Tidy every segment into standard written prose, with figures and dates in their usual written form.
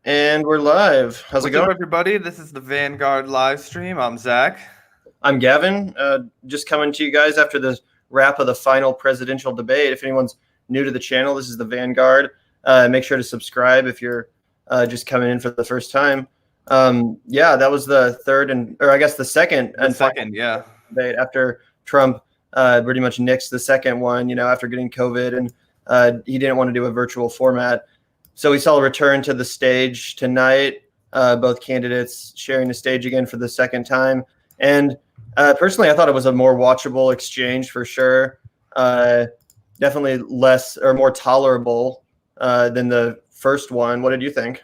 And we're live. How's it What's up, going? everybody? This is the Vanguard live stream. I'm Zach. I'm Gavin, just coming to you guys after the wrap of the final presidential debate. If anyone's new to the channel, this is the Vanguard. Make sure to subscribe if you're just coming in for the first time. Yeah, that was the the second The and final second, yeah. debate after Trump pretty much nixed the second one, after getting COVID, and he didn't want to do a virtual format. So we saw a return to the stage tonight, both candidates sharing the stage again for the second time. And personally, I thought it was a more watchable exchange for sure. Definitely less or more tolerable than the first one. What did you think?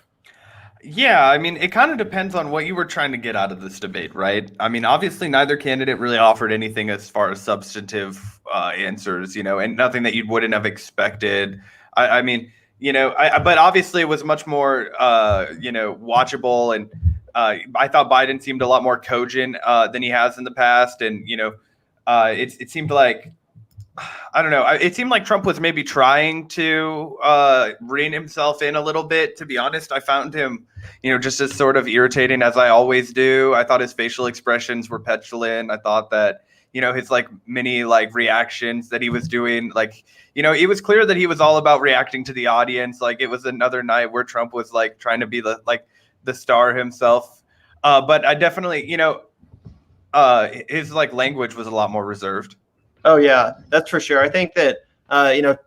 Yeah, I mean, it kind of depends on what you were trying to get out of this debate, right? I mean, obviously, neither candidate really offered anything as far as substantive answers, and nothing that you wouldn't have expected. I mean, but obviously, it was much more, watchable. And I thought Biden seemed a lot more cogent than he has in the past. And, it seemed like I don't know. It seemed like Trump was maybe trying to rein himself in a little bit. To be honest, I found him, just as sort of irritating as I always do. I thought his facial expressions were petulant. I thought that, his mini reactions that he was doing, it was clear that he was all about reacting to the audience. Like it was another night where Trump was trying to be the star himself. But I definitely, his language was a lot more reserved. Oh yeah, that's for sure. I think that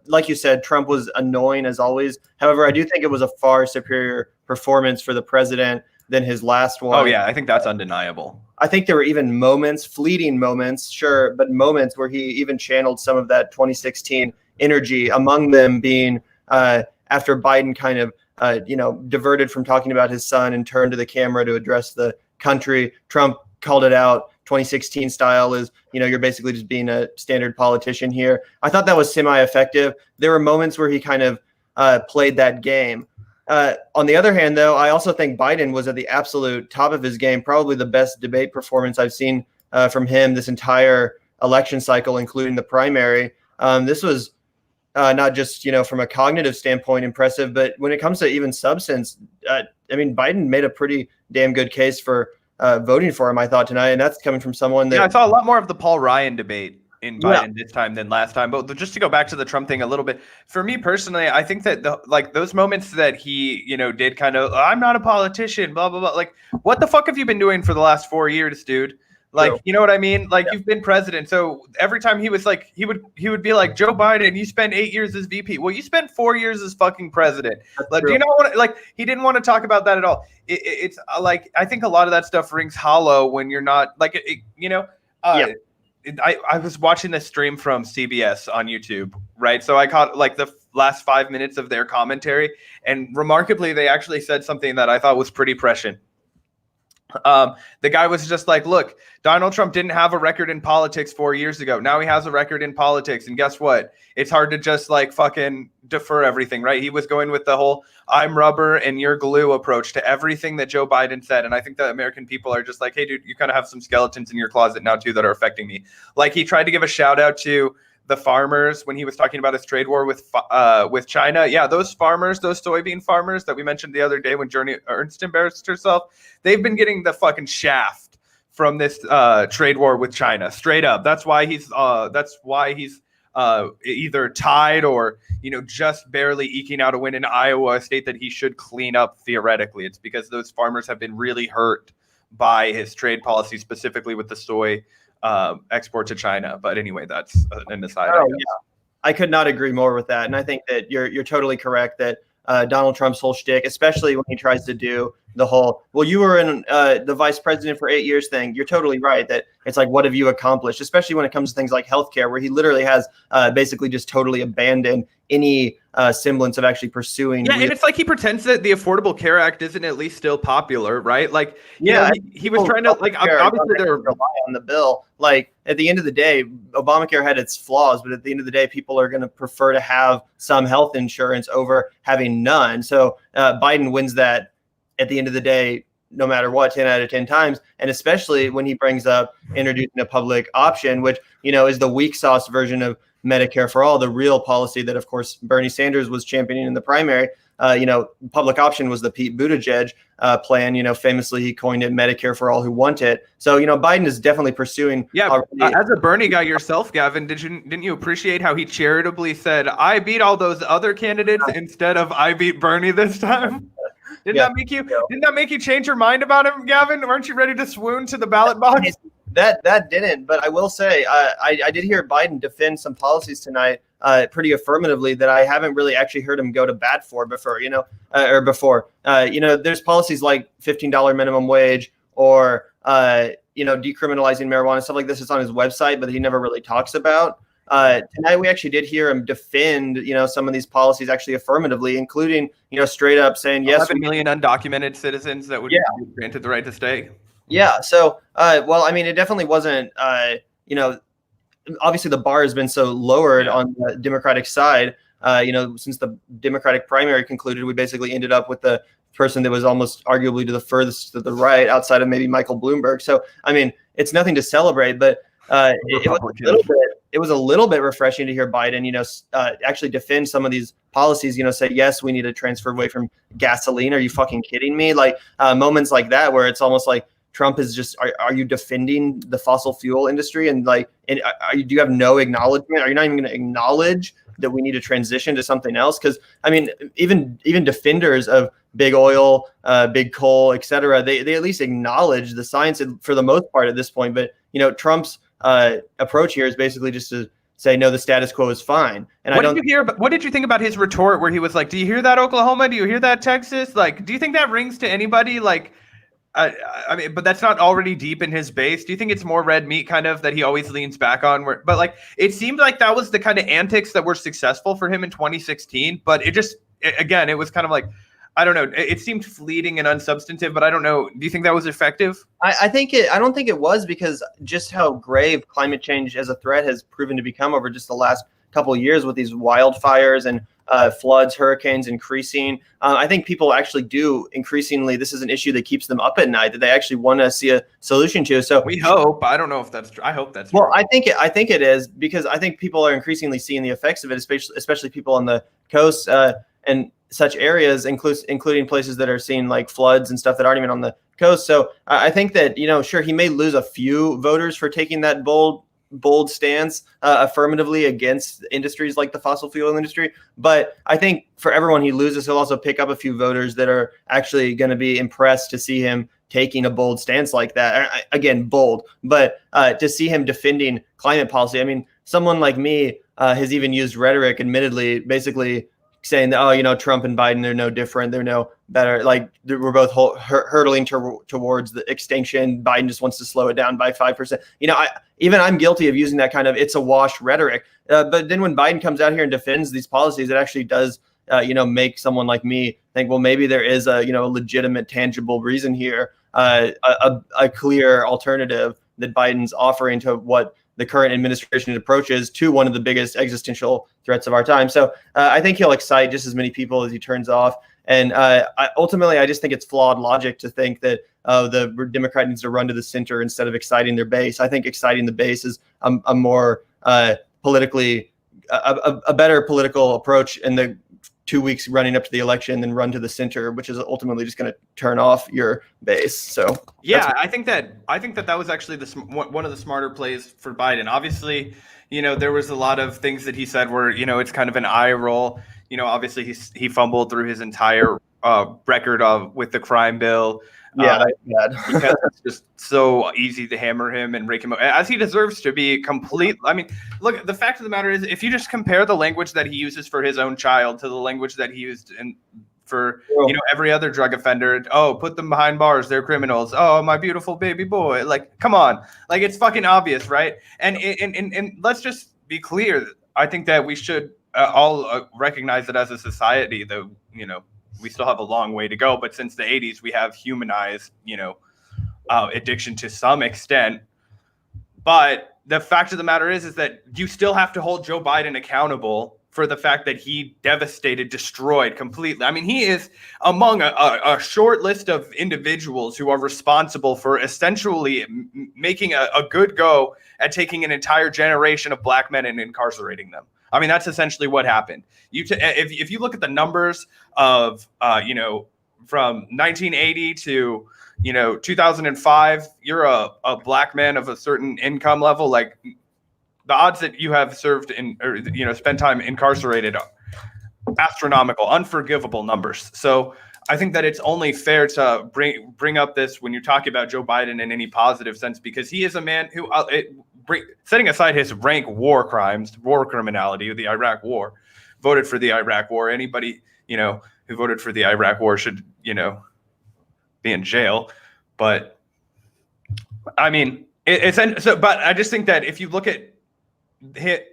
like you said, Trump was annoying as always. However, I do think it was a far superior performance for the president than his last one. Oh yeah, I think that's undeniable. I think there were even moments, fleeting moments, sure, but moments where he even channeled some of that 2016 energy. Among them being after Biden kind of diverted from talking about his son and turned to the camera to address the country. Trump called it out. 2016 style is, you're basically just being a standard politician here. I thought that was semi-effective. There were moments where he kind of played that game. On the other hand, though, I also think Biden was at the absolute top of his game, probably the best debate performance I've seen from him this entire election cycle, including the primary. This was not just, from a cognitive standpoint impressive, but when it comes to even substance, Biden made a pretty damn good case for voting for him, I thought, tonight. And that's coming from someone that... Yeah, I saw a lot more of the Paul Ryan debate in Biden this time than last time. But just to go back to the Trump thing a little bit, for me personally, I think that those moments that he, did kind of, I'm not a politician, blah, blah, blah. What the fuck have you been doing for the last 4 years, dude? You know what I mean? You've been president. So every time he was he would be like, Joe Biden, you spent 8 years as VP. Well, you spent 4 years as fucking president. Do you know what? He didn't want to talk about that at all. It's I think a lot of that stuff rings hollow when you're not I was watching this stream from CBS on YouTube, right? So I caught the last 5 minutes of their commentary, and remarkably, they actually said something that I thought was pretty prescient. The guy was just like, look, Donald Trump didn't have a record in politics 4 years ago. Now he has a record in politics. And guess what? It's hard to just fucking defer everything, right? He was going with the whole I'm rubber and you're glue approach to everything that Joe Biden said. And I think that American people are just like, hey, dude, you kind of have some skeletons in your closet now, too, that are affecting me. He tried to give a shout out to the farmers when he was talking about his trade war with China. Yeah, those farmers, those soybean farmers that we mentioned the other day when Journey Ernst embarrassed herself, they've been getting the fucking shaft from this trade war with China, straight up. That's why he's either tied or just barely eking out a win in Iowa, a state that he should clean up theoretically. It's because those farmers have been really hurt by his trade policy, specifically with the soy export to China. But anyway, that's an aside. Yeah. I could not agree more with that. And I think that you're totally correct that Donald Trump's whole shtick, especially when he tries to do the whole, well, you were in the vice president for 8 years thing. You're totally right that it's what have you accomplished, especially when it comes to things like healthcare, where he literally has basically just totally abandoned any semblance of actually pursuing. Yeah, and it's he pretends that the Affordable Care Act isn't at least still popular, right? He was trying to obviously they're rely on the bill. At the end of the day, Obamacare had its flaws, but at the end of the day, people are going to prefer to have some health insurance over having none. So Biden wins that at the end of the day, no matter what, 10 out of 10 times. And especially when he brings up introducing a public option, which, is the weak sauce version of Medicare for all, the real policy that, of course, Bernie Sanders was championing in the primary. public option was the Pete Buttigieg plan. Famously, he coined it Medicare for all who want it. So, Biden is definitely pursuing. Yeah, as a Bernie guy yourself, Gavin, didn't you appreciate how he charitably said, "I beat all those other candidates instead of I beat Bernie this time"? Didn't that make you change your mind about him, Gavin? Weren't you ready to swoon to the ballot box? That didn't, but I will say I did hear Biden defend some policies tonight pretty affirmatively that I haven't really actually heard him go to bat for before. There's policies like $15 minimum wage or decriminalizing marijuana, stuff like this. It's on his website, but he never really talks about. Tonight we actually did hear him defend, some of these policies actually affirmatively, including, straight up saying yes. 11 million undocumented citizens that would be granted the right to stay. Yeah. So, it definitely wasn't, obviously the bar has been so lowered on the Democratic side. Since the Democratic primary concluded, we basically ended up with the person that was almost arguably to the furthest to the right outside of maybe Michael Bloomberg. So, it's nothing to celebrate, but it was a little bit refreshing to hear Biden, actually defend some of these policies, say, yes, we need to transfer away from gasoline. Are you fucking kidding me? Like moments like that, where it's almost like Trump is just, are you defending the fossil fuel industry? And do you have no acknowledgement? Are you not even going to acknowledge that we need to transition to something else? Because even defenders of big oil, big coal, et cetera, they at least acknowledge the science for the most part at this point. But, Trump's approach here is basically just to say, no, the status quo is fine. And what did you think about his retort where he was like, do you hear that, Oklahoma? Do you hear that, Texas? Like, do you think that rings to anybody? Like, but that's not already deep in his base. Do you think it's more red meat kind of that he always leans back on? But like, it seemed like that was the kind of antics that were successful for him in 2016. But it was kind of like, I don't know. It seemed fleeting and unsubstantive, but I don't know. Do you think that was effective? I don't think it was, because just how grave climate change as a threat has proven to become over just the last couple of years with these wildfires and floods, hurricanes increasing. I think people actually do increasingly, this is an issue that keeps them up at night, that they actually want to see a solution to. So we hope. I don't know if that's true. I hope that's true. Well, I think it is, because I think people are increasingly seeing the effects of it, especially people on the coast and such areas, including places that are seeing like floods and stuff that aren't even on the coast. So I think that, sure, he may lose a few voters for taking that bold stance affirmatively against industries like the fossil fuel industry. But I think for everyone he loses, he'll also pick up a few voters that are actually going to be impressed to see him taking a bold stance like that. Again, bold, but to see him defending climate policy. Someone like me has even used rhetoric, admittedly, basically saying that, Trump and Biden, they're no different. They're no better. Like, we're both hurtling towards the extinction. Biden just wants to slow it down by 5%. I'm guilty of using that kind of it's a wash rhetoric. But then when Biden comes out here and defends these policies, it actually does, make someone like me think, well, maybe there is a legitimate, tangible reason here, a clear alternative that Biden's offering to what the current administration's approach is to one of the biggest existential threats of our time. So I think he'll excite just as many people as he turns off. And ultimately, I just think it's flawed logic to think that the Democrat needs to run to the center instead of exciting their base. I think exciting the base is a more politically, a better political political approach in the 2 weeks running up to the election than run to the center, which is ultimately just going to turn off your base. So yeah, I think that was actually one of the smarter plays for Biden. Obviously, there was a lot of things that he said where, it's kind of an eye roll. Obviously he fumbled through his entire record with the crime bill. Yeah, because it's just so easy to hammer him and rake him up, as he deserves to be complete. Look, the fact of the matter is, if you just compare the language that he uses for his own child to the language that he used for every other drug offender, put them behind bars, they're criminals. Oh, my beautiful baby boy. Like, come on, like, it's fucking obvious, right? And let's just be clear. I think that we should all recognize that as a society, though, we still have a long way to go, but since the 80s, we have humanized, addiction to some extent. But the fact of the matter is that you still have to hold Joe Biden accountable for the fact that he destroyed completely. He is among a short list of individuals who are responsible for essentially making a good go at taking an entire generation of black men and incarcerating them. I mean, that's essentially what happened. If you look at the numbers of, from 1980 to, 2005, you're a black man of a certain income level. Like, the odds that you have served spent time incarcerated are astronomical, unforgivable numbers. So I think that it's only fair to bring up this when you're talking about Joe Biden in any positive sense, because he is a man who, setting aside his rank war crimes, war criminality, the Iraq War, voted for the Iraq War. Anybody, who voted for the Iraq War should, be in jail. But I mean, but I just think that if you look at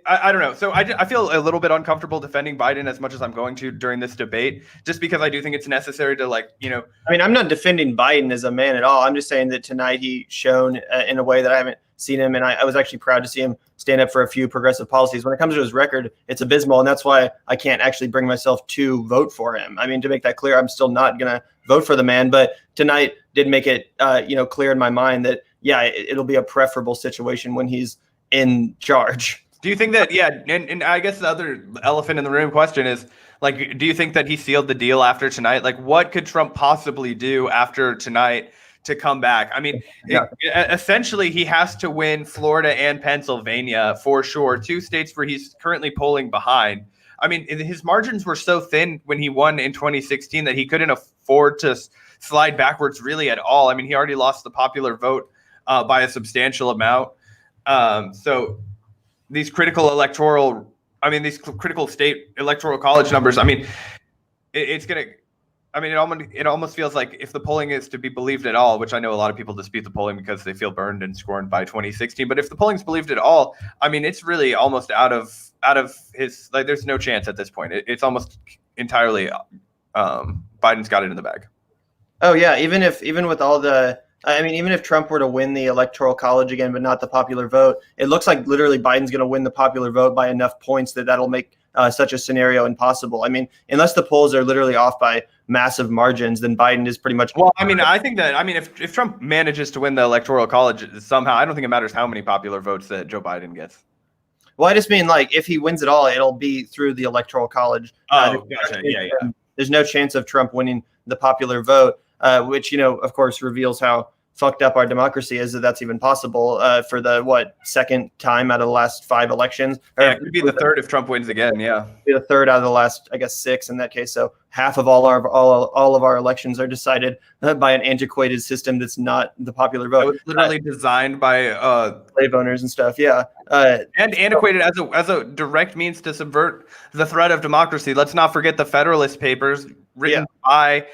I don't know. So I feel a little bit uncomfortable defending Biden as much as I'm going to during this debate, just because I do think it's necessary to, like, I mean, I'm not defending Biden as a man at all. I'm just saying that tonight he shone in a way that I haven't seen him. And I was actually proud to see him stand up for a few progressive policies. When it comes to his record, it's abysmal. And that's why I can't actually bring myself to vote for him. I mean, to make that clear, I'm still not going to vote for the man. But tonight did make it, clear in my mind that, yeah, it'll be a preferable situation when he's in charge. Do you think that, and I guess the other elephant in the room question is, like, do you think that he sealed the deal after tonight? Like, what could Trump possibly do after tonight to come back? I mean, essentially, he has to win Florida and Pennsylvania for sure, 2 states where he's currently polling behind. I mean, his margins were so thin when he won in 2016 that he couldn't afford to slide backwards really at all. I mean, he already lost the popular vote by a substantial amount. So these critical state electoral college numbers, I mean, it almost feels like, if the polling is to be believed at all, which I know a lot of people dispute the polling because they feel burned and scorned by 2016, but if the polling is believed at all, I mean, it's really almost out of his, like, there's no chance at this point. It's almost entirely Biden's got it in the bag. Oh yeah, even with all the, I mean, even if Trump were to win the electoral college again, but not the popular vote, it looks like literally Biden's going to win the popular vote by enough points that'll make such a scenario impossible. I mean, unless the polls are literally off by massive margins, then Biden is pretty much. Well, I mean, I think that, if Trump manages to win the electoral college somehow, I don't think it matters how many popular votes that Joe Biden gets. Well, I just mean, like, if he wins it all, it'll be through the electoral college. Gotcha. Yeah. There's no chance of Trump winning the popular vote, which, of course, reveals how fucked up our democracy is, that that's even possible for the second time out of the last 5 elections. It could be the third if Trump wins again. Yeah, be the third out of the last, I guess, 6 in that case. So half of all of our elections are decided by an antiquated system that's not the popular vote. It was literally designed by slave owners and stuff. Yeah, and antiquated as a direct means to subvert the thread of democracy. Let's not forget the Federalist Papers, written by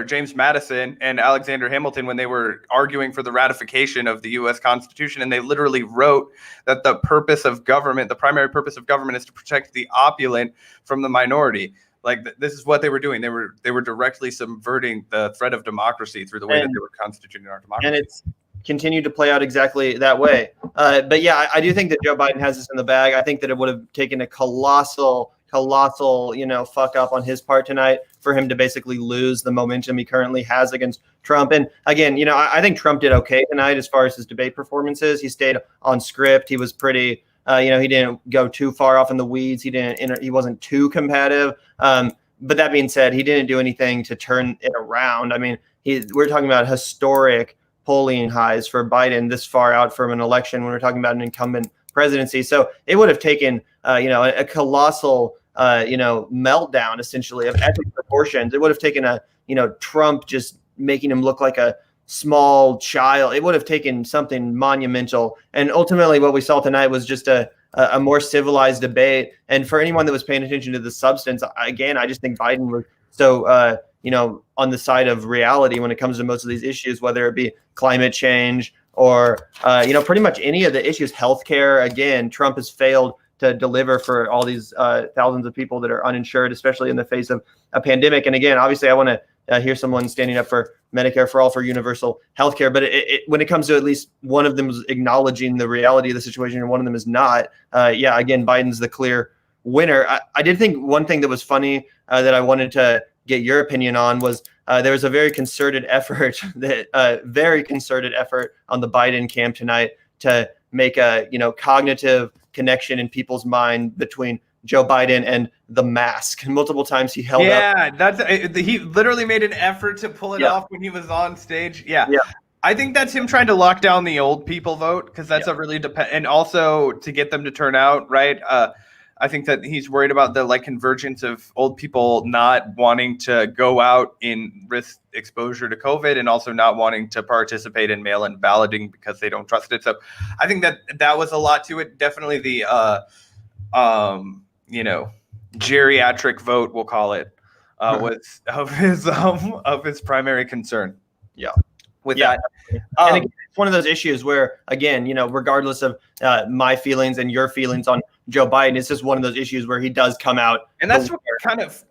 James Madison and Alexander Hamilton when they were arguing for the ratification of the U.S. Constitution. And they literally wrote that the primary purpose of government is to protect the opulent from the minority. Like, this is what they were doing. They were directly subverting the thread of democracy through the way that they were constituting our democracy. And it's continued to play out exactly that way. But yeah, I do think that Joe Biden has this in the bag. I think that it would have taken a colossal, fuck up on his part tonight for him to basically lose the momentum he currently has against Trump. And again, I think Trump did okay tonight as far as his debate performances. He stayed on script. He was pretty, he didn't go too far off in the weeds. He wasn't too combative. But that being said, he didn't do anything to turn it around. I mean, we're talking about historic polling highs for Biden this far out from an election when we're talking about an incumbent presidency. So it would have taken, a colossal, meltdown essentially of epic proportions. It would have taken Trump just making him look like a small child. It would have taken something monumental. And ultimately what we saw tonight was just a more civilized debate. And for anyone that was paying attention to the substance, again, I just think Biden was so, on the side of reality when it comes to most of these issues, whether it be climate change or, pretty much any of the issues, healthcare. Again, Trump has failed to deliver for all these thousands of people that are uninsured, especially in the face of a pandemic. And again, obviously, I want to hear someone standing up for Medicare for all, for universal healthcare. But when it comes to at least one of them is acknowledging the reality of the situation and one of them is not, again, Biden's the clear winner. I did think one thing that was funny that I wanted to get your opinion on was there was a very concerted effort on the Biden camp tonight to make a cognitive connection in people's mind between Joe Biden and the mask. And multiple times he held up. He literally made an effort to pull it off when he was on stage. Yeah. Yeah. I think that's him trying to lock down the old people vote, because that's a really and also to get them to turn out, right? I think that he's worried about the like convergence of old people not wanting to go out in risk exposure to COVID, and also not wanting to participate in mail-in balloting because they don't trust it. So I think that was a lot to it. Definitely the geriatric vote, we'll call it, was of his primary concern. Yeah. With that. And again, it's one of those issues where, again, regardless of my feelings and your feelings on Joe Biden, it's just one of those issues where he does come out. And that's what kind of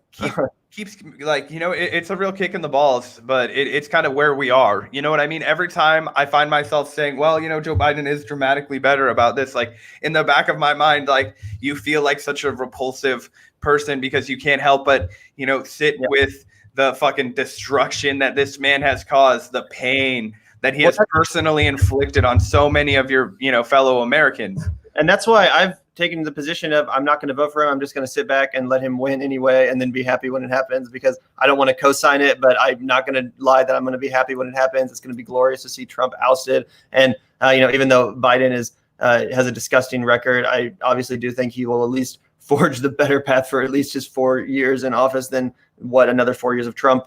keeps like, it's a real kick in the balls, but it's kind of where we are. You know what I mean? Every time I find myself saying, well, Joe Biden is dramatically better about this, like in the back of my mind, like you feel like such a repulsive person because you can't help but, sit with the fucking destruction that this man has caused, the pain that he has personally inflicted on so many of your, fellow Americans. And that's why I've taken the position of I'm not going to vote for him. I'm just going to sit back and let him win anyway, and then be happy when it happens, because I don't want to co-sign it, but I'm not going to lie that I'm going to be happy when it happens. It's going to be glorious to see Trump ousted. And, even though Biden has a disgusting record, I obviously do think he will at least forge the better path for at least his 4 years in office than another 4 years of Trump.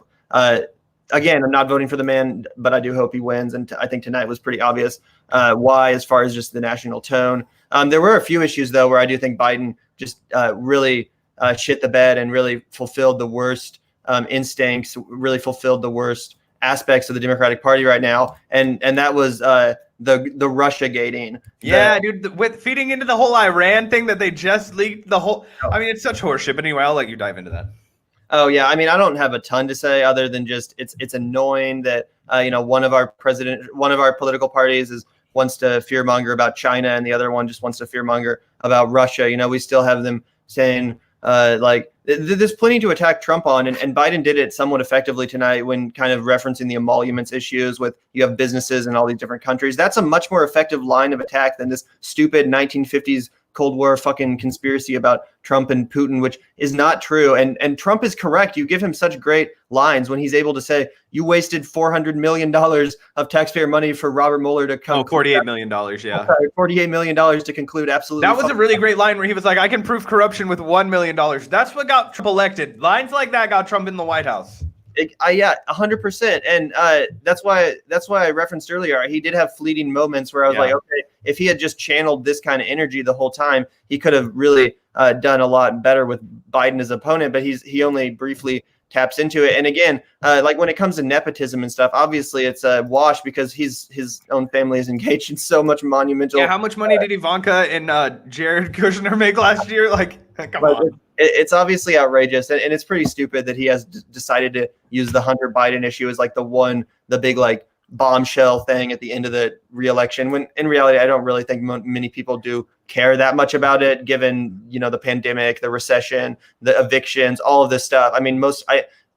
Again, I'm not voting for the man, but I do hope he wins. And I think tonight was pretty obvious why, as far as just the national tone. There were a few issues, though, where I do think Biden just really shit the bed and really fulfilled the worst instincts, really fulfilled the worst aspects of the Democratic Party right now. And that was the Russia gating. Yeah, dude, with feeding into the whole Iran thing that they just leaked the whole. I mean, it's such horseshit. But anyway, I'll let you dive into that. Oh, yeah. I mean, I don't have a ton to say other than just it's annoying that, one of our political parties wants to fearmonger about China, and the other one just wants to fearmonger about Russia. We still have them saying there's plenty to attack Trump on. And Biden did it somewhat effectively tonight when kind of referencing the emoluments issues with you have businesses in all these different countries. That's a much more effective line of attack than this stupid 1950s Cold War fucking conspiracy about Trump and Putin, which is not true. And Trump is correct. You give him such great lines when he's able to say, you wasted $400 million of taxpayer money for Robert Mueller to come. Oh, $48 million. Yeah. $48 million to conclude. Absolutely. That was a really great line where he was like, I can prove corruption with $1 million. That's what got Trump elected. Lines like that got Trump in the White House. Yeah, 100%. And that's why I referenced earlier, he did have fleeting moments where I was like, okay, if he had just channeled this kind of energy the whole time, he could have really done a lot better with Biden as opponent, but he only briefly taps into it. And again, like when it comes to nepotism and stuff, obviously it's a wash because his own family is engaged in so much monumental. Yeah, how much money did Ivanka and Jared Kushner make last year? Like, come on. It's obviously outrageous, and it's pretty stupid that he has decided to use the Hunter Biden issue as like the big like bombshell thing at the end of the re-election, when in reality I don't really think many people do care that much about it, given the pandemic, the recession, the evictions, all of this stuff. I mean,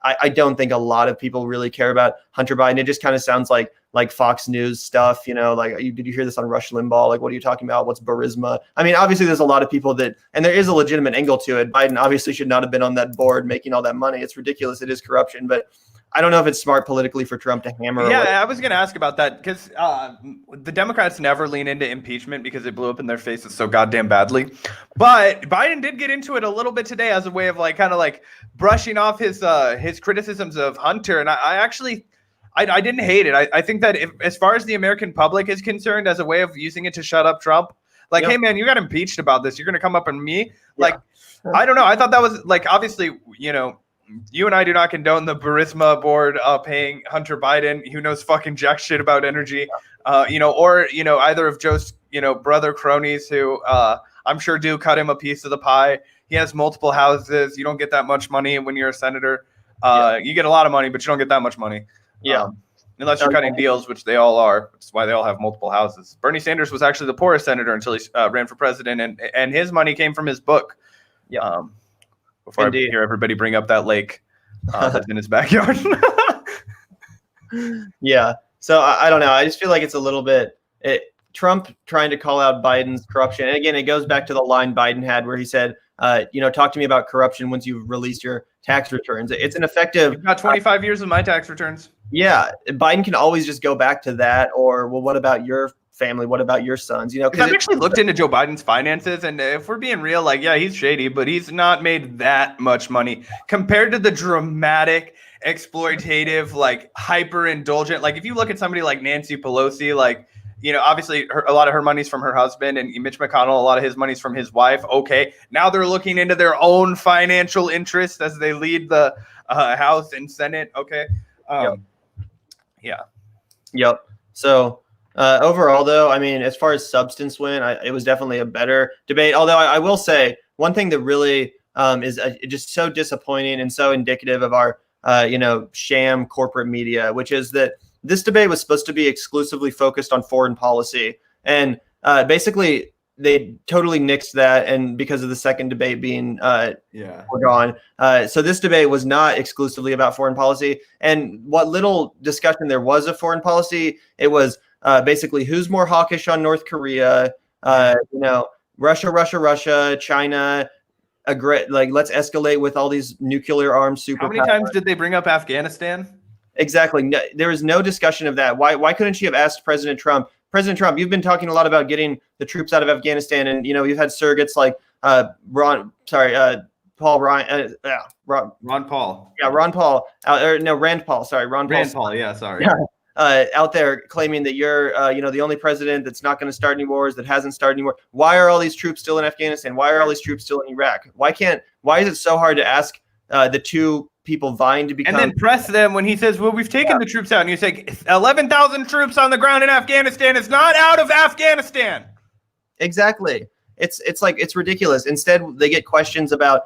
I don't think a lot of people really care about Hunter Biden. It just kind of sounds like Fox News stuff, like did you hear this on Rush Limbaugh? Like, what are you talking about? What's Burisma? I mean, obviously there's a lot of people and there is a legitimate angle to it. Biden obviously should not have been on that board making all that money. It's ridiculous. It is corruption, but I don't know if it's smart politically for Trump to hammer. Yeah, I was going to ask about that because the Democrats never lean into impeachment because it blew up in their faces so goddamn badly. But Biden did get into it a little bit today as a way of brushing off his criticisms of Hunter. And I didn't hate it. I think that as far as the American public is concerned, as a way of using it to shut up Trump, hey man, you got impeached about this. You're going to come up on me. Yeah. I don't know. I thought that was obviously, you and I do not condone the Burisma board paying Hunter Biden, who knows fucking jack shit about energy, or either of Joe's, brother cronies who I'm sure do cut him a piece of the pie. He has multiple houses. You don't get that much money when you're a senator. You get a lot of money, but you don't get that much money. Yeah. Unless you're cutting deals, which they all are, which is why they all have multiple houses. Bernie Sanders was actually the poorest senator until he ran for president, and his money came from his book. Yeah. Before I hear everybody bring up that lake that's in his backyard. Yeah. So I don't know. I just feel like it's a little bit Trump trying to call out Biden's corruption. And again, it goes back to the line Biden had where he said, talk to me about corruption once you've released your tax returns. It's an effective. You've got 25 years of my tax returns. Yeah, Biden can always just go back to that. Or, well, what about your family? What about your sons? Because I've actually looked into Joe Biden's finances, and if we're being real, like, yeah, he's shady, but he's not made that much money compared to the dramatic, exploitative, like hyper indulgent. Like, if you look at somebody like Nancy Pelosi, like, obviously a lot of her money's from her husband, and Mitch McConnell, a lot of his money's from his wife. Okay, now they're looking into their own financial interests as they lead the House and Senate. Okay. Yeah. Yep. So overall, though, I mean, as far as substance went, it was definitely a better debate. Although I will say one thing that really is just so disappointing and so indicative of our, sham corporate media, which is that this debate was supposed to be exclusively focused on foreign policy. And basically, they totally nixed that. And because of the second debate being foregone. So this debate was not exclusively about foreign policy. And what little discussion there was of foreign policy, it was basically who's more hawkish on North Korea, Russia, China, let's escalate with all these nuclear armed superpowers. How many times did they bring up Afghanistan? Exactly. No, there was no discussion of that. Why couldn't she have asked President Trump, you've been talking a lot about getting the troops out of Afghanistan, and you've had surrogates like Ron Paul. Yeah, Ron Paul. Rand Paul. Sorry, Ron Paul. Rand Paul. Yeah, sorry. Yeah. Out there claiming that you're, the only president that's not going to start any wars, that hasn't started any war. Why are all these troops still in Afghanistan? Why are all these troops still in Iraq? Why is it so hard to ask the two people vying to become, and then press them when he says, well, we've taken the troops out, and you say 11,000 troops on the ground in Afghanistan. It's not out of Afghanistan. Exactly. It's ridiculous. Instead, they get questions about,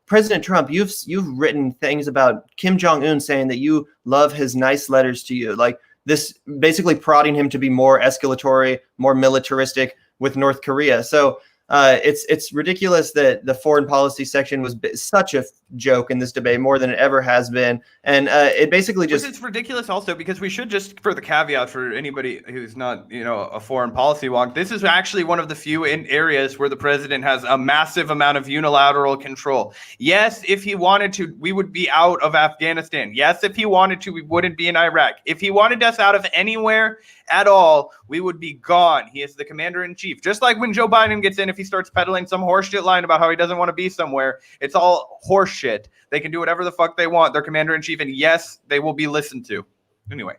President Trump, you've written things about Kim Jong-un saying that you love his nice letters to you. Like this, basically prodding him to be more escalatory, more militaristic with North Korea. So it's ridiculous that the foreign policy section was such a joke in this debate, more than it ever has been. And it basically just... It's ridiculous also because we should just, for the caveat for anybody who's not, a foreign policy wonk, this is actually one of the few areas where the president has a massive amount of unilateral control. Yes, if he wanted to, we would be out of Afghanistan. Yes, if he wanted to, we wouldn't be in Iraq. If he wanted us out of anywhere at all, we would be gone. He is the commander in chief. Just like when Joe Biden gets in, if he starts peddling some horseshit line about how he doesn't want to be somewhere, it's all horseshit. They can do whatever the fuck they want. They're commander in chief, and yes, they will be listened to. Anyway.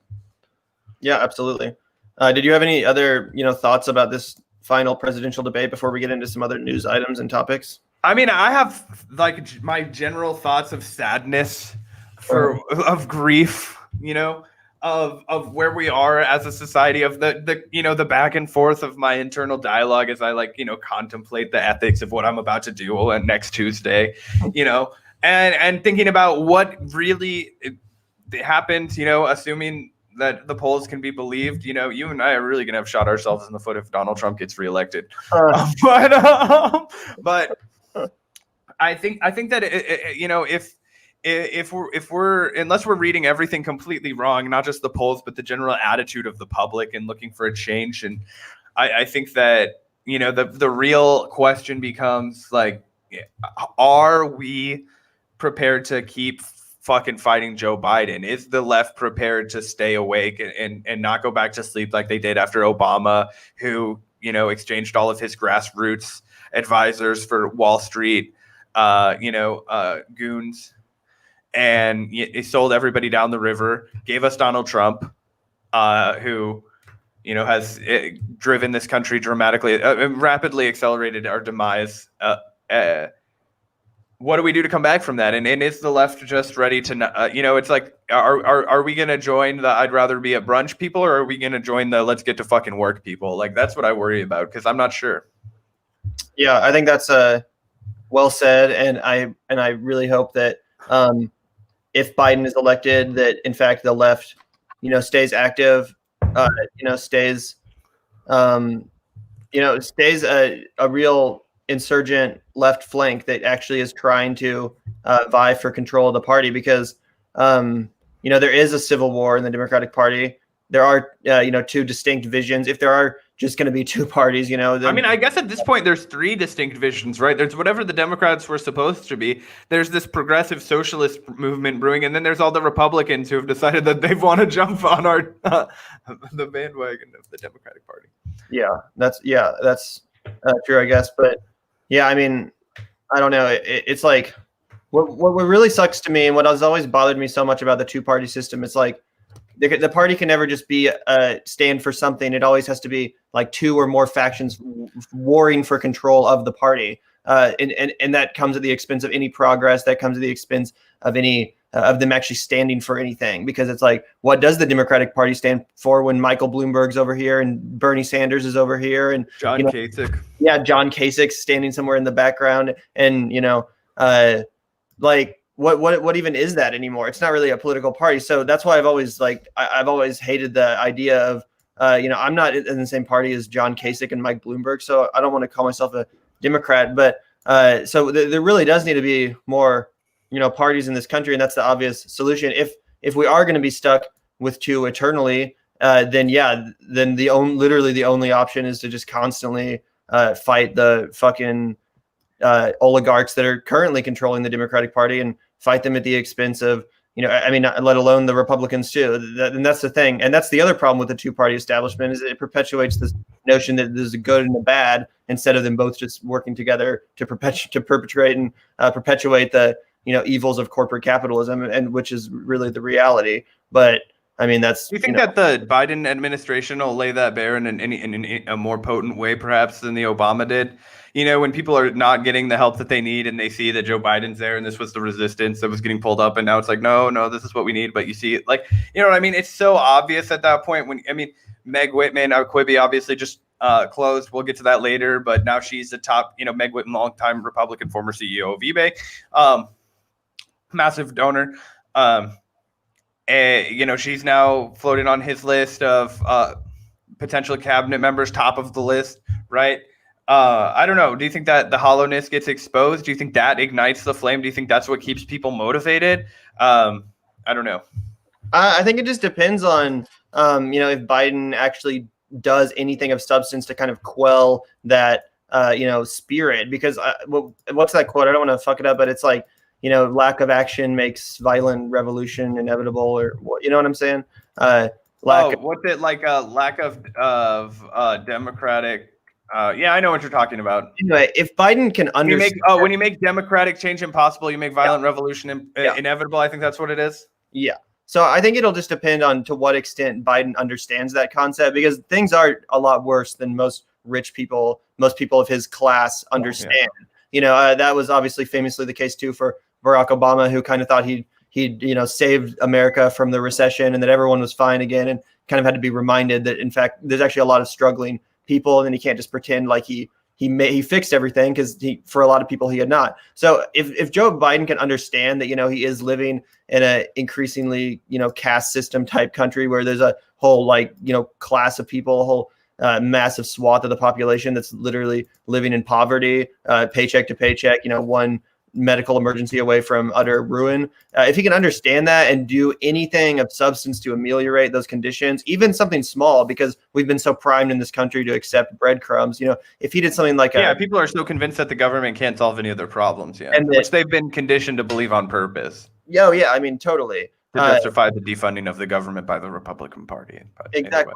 Yeah, absolutely. Did you have any other, thoughts about this final presidential debate before we get into some other news items and topics? I mean, I have like my general thoughts of sadness, of grief, of where we are as a society, of the back and forth of my internal dialogue as I contemplate the ethics of what I'm about to do next Tuesday, and thinking about what really happened, assuming that the polls can be believed. You and I are really gonna have shot ourselves in the foot if Donald Trump gets reelected. But I think that if we're unless we're reading everything completely wrong, not just the polls, but the general attitude of the public and looking for a change. And I think that, the real question becomes like, are we prepared to keep fucking fighting Joe Biden? Is the left prepared to stay awake and not go back to sleep like they did after Obama, who, exchanged all of his grassroots advisors for Wall Street, goons? And he sold everybody down the river, gave us Donald Trump, who, has driven this country dramatically, rapidly accelerated our demise. What do we do to come back from that? And is the left just ready to, it's like, are we going to join the I'd rather be at brunch people, or are we going to join the let's get to fucking work people? Like, that's what I worry about, because I'm not sure. Yeah, I think that's well said. And I really hope that, if Biden is elected, that in fact the left, stays active, stays a real insurgent left flank that actually is trying to vie for control of the party, because there is a civil war in the Democratic Party. there are two distinct visions. If there are just going to be two parties, then, I mean, I guess at this point there's three distinct visions, right? There's whatever the Democrats were supposed to be. There's this progressive socialist movement brewing, and then there's all the Republicans who have decided that they want to jump on our the bandwagon of the Democratic Party. That's true, I guess. But yeah, I mean, I don't know. It's like what really sucks to me, and what has always bothered me so much about the two-party system, it's like the party can never just be stand for something. It always has to be like two or more factions warring for control of the party, and that comes at the expense of any progress. That comes at the expense of any of them actually standing for anything. Because it's like, what does the Democratic Party stand for when Michael Bloomberg's over here and Bernie Sanders is over here and John Kasich? Yeah, John Kasich standing somewhere in the background, and like. What even is that anymore? It's not really a political party. So that's why I've always hated the idea of, I'm not in the same party as John Kasich and Mike Bloomberg. So I don't want to call myself a Democrat, but so there really does need to be more, parties in this country. And that's the obvious solution. If we are going to be stuck with two eternally, then literally the only option is to just constantly fight the fucking oligarchs that are currently controlling the Democratic Party and fight them at the expense of, let alone the Republicans too. And that's the thing. And that's the other problem with the two-party establishment, is it perpetuates this notion that there's a good and a bad, instead of them both just working together to perpetrate and perpetuate the, evils of corporate capitalism, and which is really the reality. But I mean, that's. Do you think that the Biden administration will lay that bare in a more potent way, perhaps, than the Obama did? When people are not getting the help that they need, and they see that Joe Biden's there, and this was the resistance that was getting pulled up, and now it's like, no, this is what we need. But you see it, like, what I mean? It's so obvious at that point. Meg Whitman, Quibi, obviously just closed. We'll get to that later, but now she's the top. Meg Whitman, longtime Republican, former CEO of eBay, massive donor. She's now floated on his list of potential cabinet members, top of the list, right? I don't know. Do you think that the hollowness gets exposed? Do you think that ignites the flame? Do you think that's what keeps people motivated? I don't know. I think it just depends on, if Biden actually does anything of substance to kind of quell that, spirit. Because what's that quote? I don't want to fuck it up, but it's like, lack of action makes violent revolution inevitable, or you know what I'm saying? What's it like? A lack of democratic. Yeah, I know what you're talking about. Anyway, if Biden can understand, when you make democratic change impossible, you make violent revolution inevitable. I think that's what it is. Yeah. So I think it'll just depend on to what extent Biden understands that concept, because things are a lot worse than most people of his class understand. That was obviously famously the case too for Barack Obama, who kind of thought he'd saved America from the recession and that everyone was fine again, and kind of had to be reminded that in fact there's actually a lot of struggling people, and then he can't just pretend like he fixed everything, because for a lot of people he had not. So if Joe Biden can understand that he is living in a increasingly caste system type country where there's a whole class of people, a whole massive swath of the population that's literally living in poverty, paycheck to paycheck, one medical emergency away from utter ruin. If he can understand that and do anything of substance to ameliorate those conditions, even something small, because we've been so primed in this country to accept breadcrumbs. If he did something like people are so convinced that the government can't solve any of their problems, which they've been conditioned to believe on purpose. Yeah, I mean, totally. To justify the defunding of the government by the Republican Party. Exactly.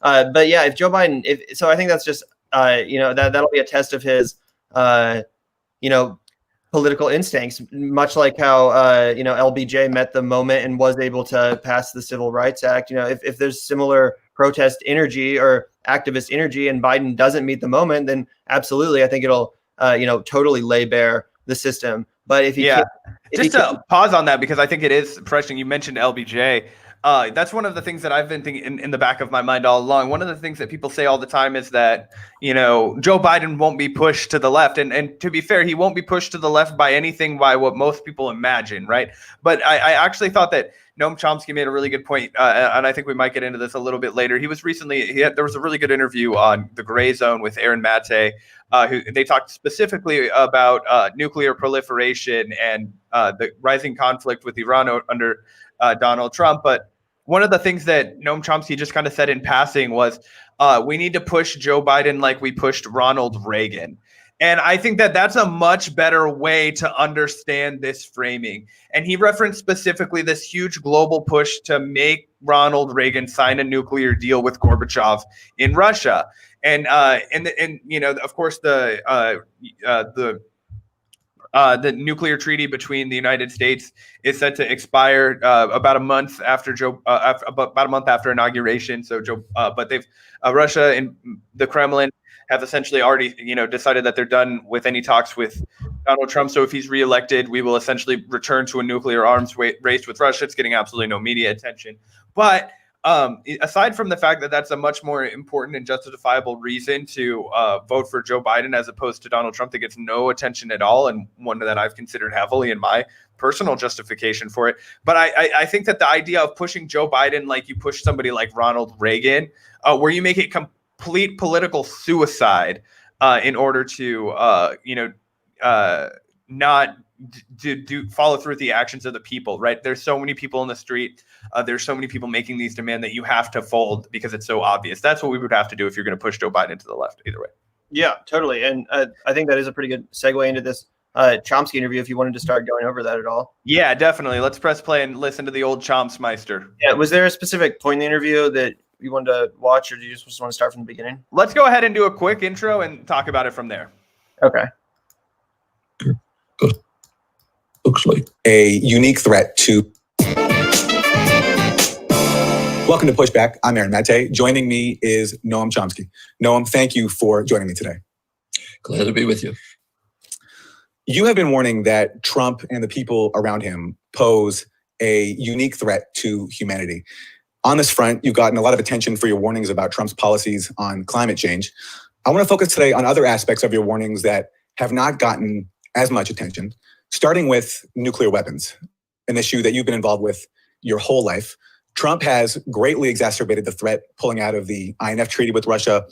Anyway. But yeah, if Joe Biden, I think that's just that'll be a test of his political instincts, much like how LBJ met the moment and was able to pass the Civil Rights Act. If there's similar protest energy or activist energy and Biden doesn't meet the moment, then absolutely, I think it'll totally lay bare the system. But if he just to pause on that, because I think it is pressing. You mentioned LBJ. That's one of the things that I've been thinking in the back of my mind all along. One of the things that people say all the time is that, Joe Biden won't be pushed to the left. And to be fair, he won't be pushed to the left by anything by what most people imagine, right? But I actually thought that Noam Chomsky made a really good point, and I think we might get into this a little bit later. There was a really good interview on The Gray Zone with Aaron Mate, who they talked specifically about nuclear proliferation and the rising conflict with Iran under Donald Trump. But one of the things that Noam Chomsky just kind of said in passing was, we need to push Joe Biden like we pushed Ronald Reagan. And I think that that's a much better way to understand this framing. And he referenced specifically this huge global push to make Ronald Reagan sign a nuclear deal with Gorbachev in Russia. And you know, of course, the nuclear treaty between the United States is set to expire about a month after about a month after inauguration. So but they've Russia and the Kremlin have essentially already, you know, decided that they're done with any talks with Donald Trump. So if he's reelected, we will essentially return to a nuclear arms race with Russia. It's getting absolutely no media attention. But aside from the fact that that's a much more important and justifiable reason to vote for Joe Biden as opposed to Donald Trump that gets no attention at all, and one that I've considered heavily in my personal justification for it. But I think that the idea of pushing Joe Biden like you push somebody like Ronald Reagan, where you make it complete political suicide in order to, not do follow through with the actions of the people, right? There's so many people in the street. There's so many people making these demands that you have to fold because it's so obvious. That's what we would have to do if you're going to push Joe Biden to the left, either way. Yeah, totally. And I think that is a pretty good segue into this Chomsky interview, if you wanted to start going over that at all. Yeah, definitely. Let's press play and listen to the old Chompsmeister. Yeah, was there a specific point in the interview that you wanted to watch, or do you just want to start from the beginning? Let's go ahead and do a quick intro and talk about it from there. Okay. Looks like a unique threat to. Welcome to Pushback. I'm Aaron Mate. Joining me is Noam Chomsky. Noam, thank you for joining me today. Glad to be with you. You have been warning that Trump and the people around him pose a unique threat to humanity. On this front, you've gotten a lot of attention for your warnings about Trump's policies on climate change. I want to focus today on other aspects of your warnings that have not gotten as much attention, starting with nuclear weapons, an issue that you've been involved with your whole life. Trump has greatly exacerbated the threat, pulling out of the INF treaty with Russia,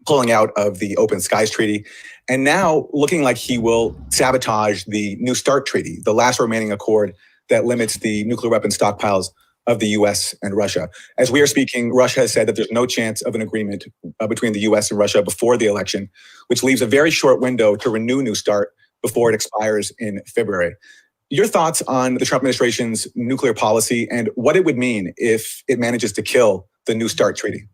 pulling out of the Open Skies Treaty, and now looking like he will sabotage the New START Treaty, the last remaining accord that limits the nuclear weapon stockpiles of the US and Russia. As we are speaking, Russia has said that there's no chance of an agreement between the US and Russia before the election, which leaves a very short window to renew New START before it expires in February. Your thoughts on the Trump administration's nuclear policy and what it would mean if it manages to kill the New START Treaty?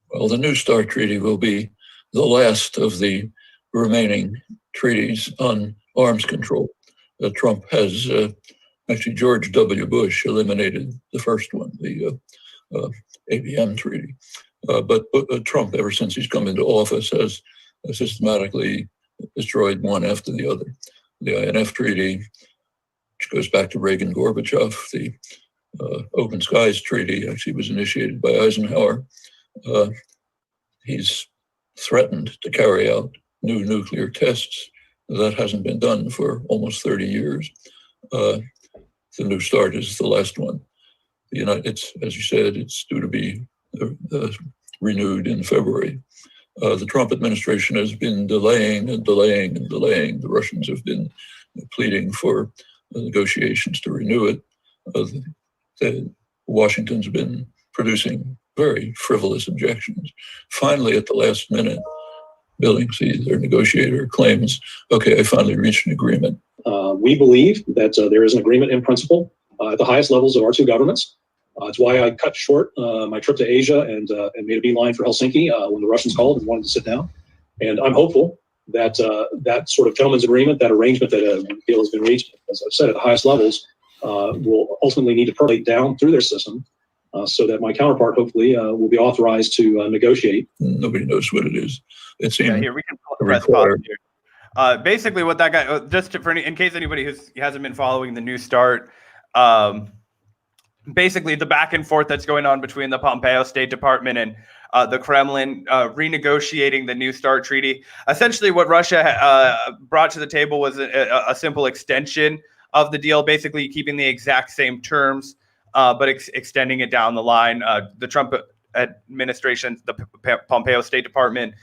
Well, the New START Treaty will be the last of the remaining treaties on arms control. Trump has, actually George W. Bush eliminated the first one, the ABM treaty. But Trump, ever since he's come into office, has systematically destroyed one after the other. The INF treaty, which goes back to Reagan Gorbachev, the Open Skies Treaty actually was initiated by Eisenhower. He's threatened to carry out new nuclear tests. That hasn't been done for almost 30 years. The New START is the last one. It's, as you said, it's due to be renewed in February. The Trump administration has been delaying and delaying and delaying. The Russians have been pleading for negotiations to renew it. Washington's been producing very frivolous objections. Finally, at the last minute, Billingsley, their negotiator, claims, okay, I finally reached an agreement. We believe that there is an agreement in principle at the highest levels of our two governments. It's why I cut short my trip to Asia and made a beeline for Helsinki when the Russians called and wanted to sit down. And I'm hopeful that that sort of gentleman's agreement, that arrangement that deal has been reached, as I've said, at the highest levels, will ultimately need to percolate down through their system so that my counterpart hopefully will be authorized to negotiate. Nobody knows what it is. It seems here we can press pause here. Basically, what that guy, in case anybody who hasn't been following the New START, basically the back and forth that's going on between the Pompeo State Department and the Kremlin renegotiating the New START treaty. Essentially, what Russia brought to the table was a simple extension of the deal, basically keeping the exact same terms, but extending it down the line. The Trump administration, the Pompeo State Department,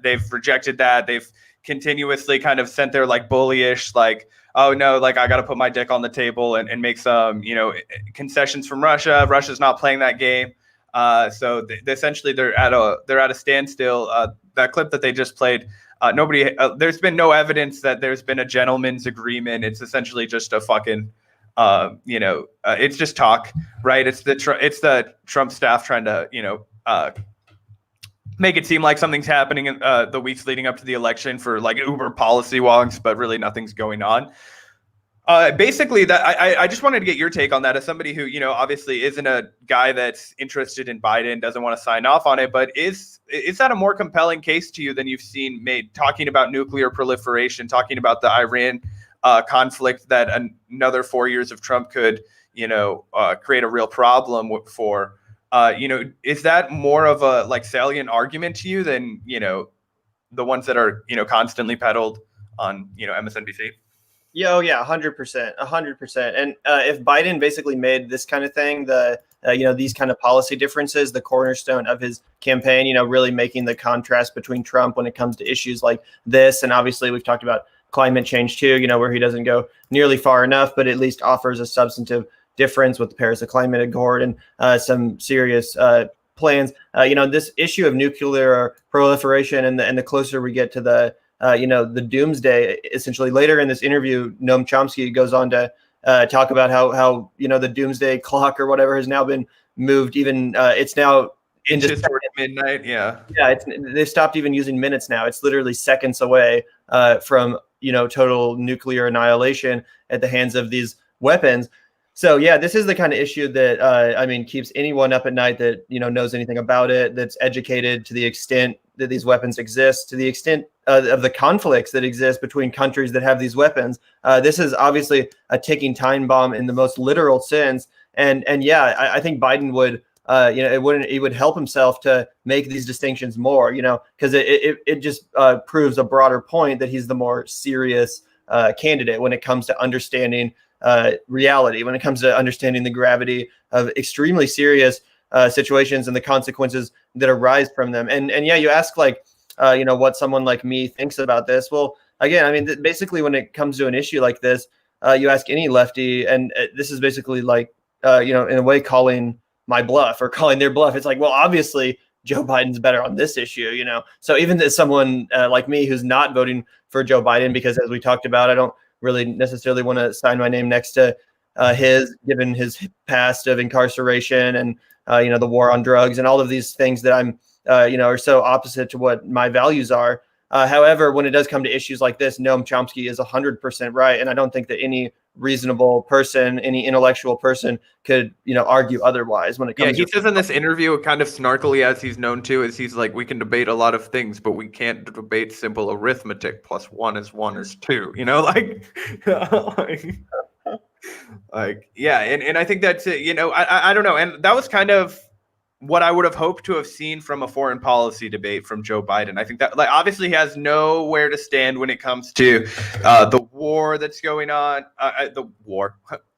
they've rejected that. They've continuously kind of sent their like bullyish, like oh no, like I got to put my dick on the table and make some, concessions from Russia. Russia's not playing that game. So essentially they're at a standstill. That clip that they just played, there's been no evidence that there's been a gentleman's agreement. It's essentially just a fucking, it's just talk, right? It's the Trump staff trying to, make it seem like something's happening in the weeks leading up to the election for like Uber policy wonks, but really nothing's going on. Basically, that I just wanted to get your take on that as somebody who, obviously isn't a guy that's interested in Biden, doesn't want to sign off on it, but is that a more compelling case to you than you've seen made, talking about nuclear proliferation, talking about the Iran conflict that another 4 years of Trump could, create a real problem for? Is that more of a like salient argument to you than, the ones that are, constantly peddled on, MSNBC? Yeah, oh yeah, 100%, 100%. And if Biden basically made this kind of thing, these kind of policy differences, the cornerstone of his campaign, really making the contrast between Trump when it comes to issues like this. And obviously we've talked about climate change too, where he doesn't go nearly far enough, but at least offers a substantive difference with the Paris Climate Accord and some serious plans. This issue of nuclear proliferation and the closer we get to the doomsday, essentially later in this interview, Noam Chomsky goes on to talk about how the doomsday clock or whatever has now been moved. Even it's now into midnight. Yeah. They've stopped even using minutes now. It's literally seconds away from total nuclear annihilation at the hands of these weapons. So yeah, this is the kind of issue that keeps anyone up at night that knows anything about it, that's educated to the extent that these weapons exist, to the extent of the conflicts that exist between countries that have these weapons. This is obviously a ticking time bomb in the most literal sense. And yeah, I think Biden would it would help himself to make these distinctions more, because it just proves a broader point that he's the more serious candidate when it comes to understanding reality, when it comes to understanding the gravity of extremely serious situations and the consequences that arise from them. And yeah, you ask what someone like me thinks about this. Well, again, basically when it comes to an issue like this, you ask any lefty, and this is basically like, in a way calling my bluff or calling their bluff. It's like, well, obviously Joe Biden's better on this issue, So even as someone like me who's not voting for Joe Biden, because as we talked about, I don't really necessarily want to sign my name next to given his past of incarceration and the war on drugs and all of these things that I'm are so opposite to what my values are. However, when it does come to issues like this, Noam Chomsky is 100% right, and I don't think that any reasonable person, any intellectual person, could argue otherwise when it comes. Yeah, he says in this interview, kind of snarkily as he's known to, is he's like, we can debate a lot of things, but we can't debate simple arithmetic. +1 = 1 is 2. Yeah, and I think that's it. I don't know, and that was kind of what I would have hoped to have seen from a foreign policy debate from Joe Biden. I think that, obviously he has nowhere to stand when it comes to the war that's going on, the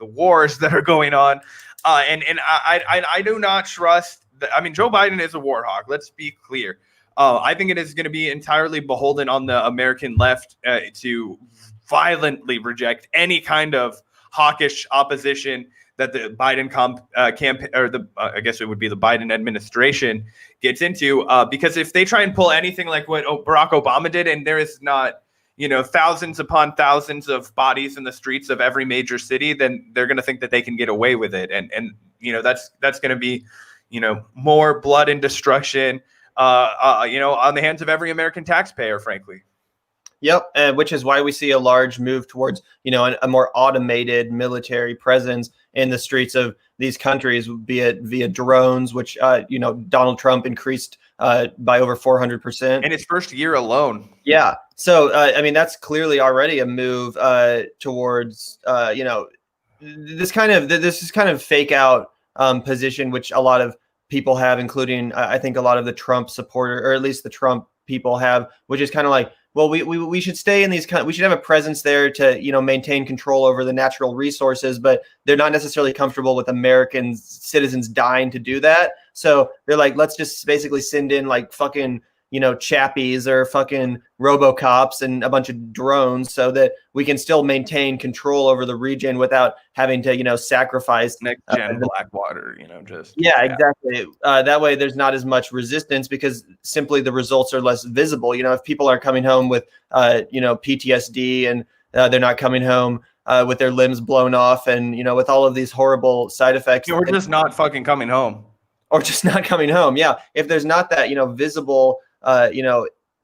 wars that are going on. And I do not trust that. Joe Biden is a war hawk. Let's be clear. I think it is going to be entirely beholden on the American left to violently reject any kind of hawkish opposition that the Biden campaign, or I guess it would be the Biden administration, gets into, because if they try and pull anything like what Barack Obama did, and there is not, thousands upon thousands of bodies in the streets of every major city, then they're going to think that they can get away with it, and that's going to be, more blood and destruction, on the hands of every American taxpayer, frankly. Yep, which is why we see a large move towards, a more automated military presence in the streets of these countries, be it via drones, which, Donald Trump increased by over 400%. In his first year alone. Yeah. So, that's clearly already a move towards, this kind of fake out position, which a lot of people have, including, I think, a lot of the Trump supporter, or at least the Trump people have, which is kind of like, well, we should stay in these we should have a presence there to, maintain control over the natural resources, but they're not necessarily comfortable with American citizens dying to do that. So they're like, let's just basically send in like fucking, chappies or fucking RoboCops and a bunch of drones, so that we can still maintain control over the region without having to, sacrifice next gen Blackwater, exactly. That way there's not as much resistance because simply the results are less visible. If people are coming home with, PTSD and they're not coming home with their limbs blown off and, with all of these horrible side effects. Or just not fucking coming home. Or just not coming home. Yeah. If there's not that, visible,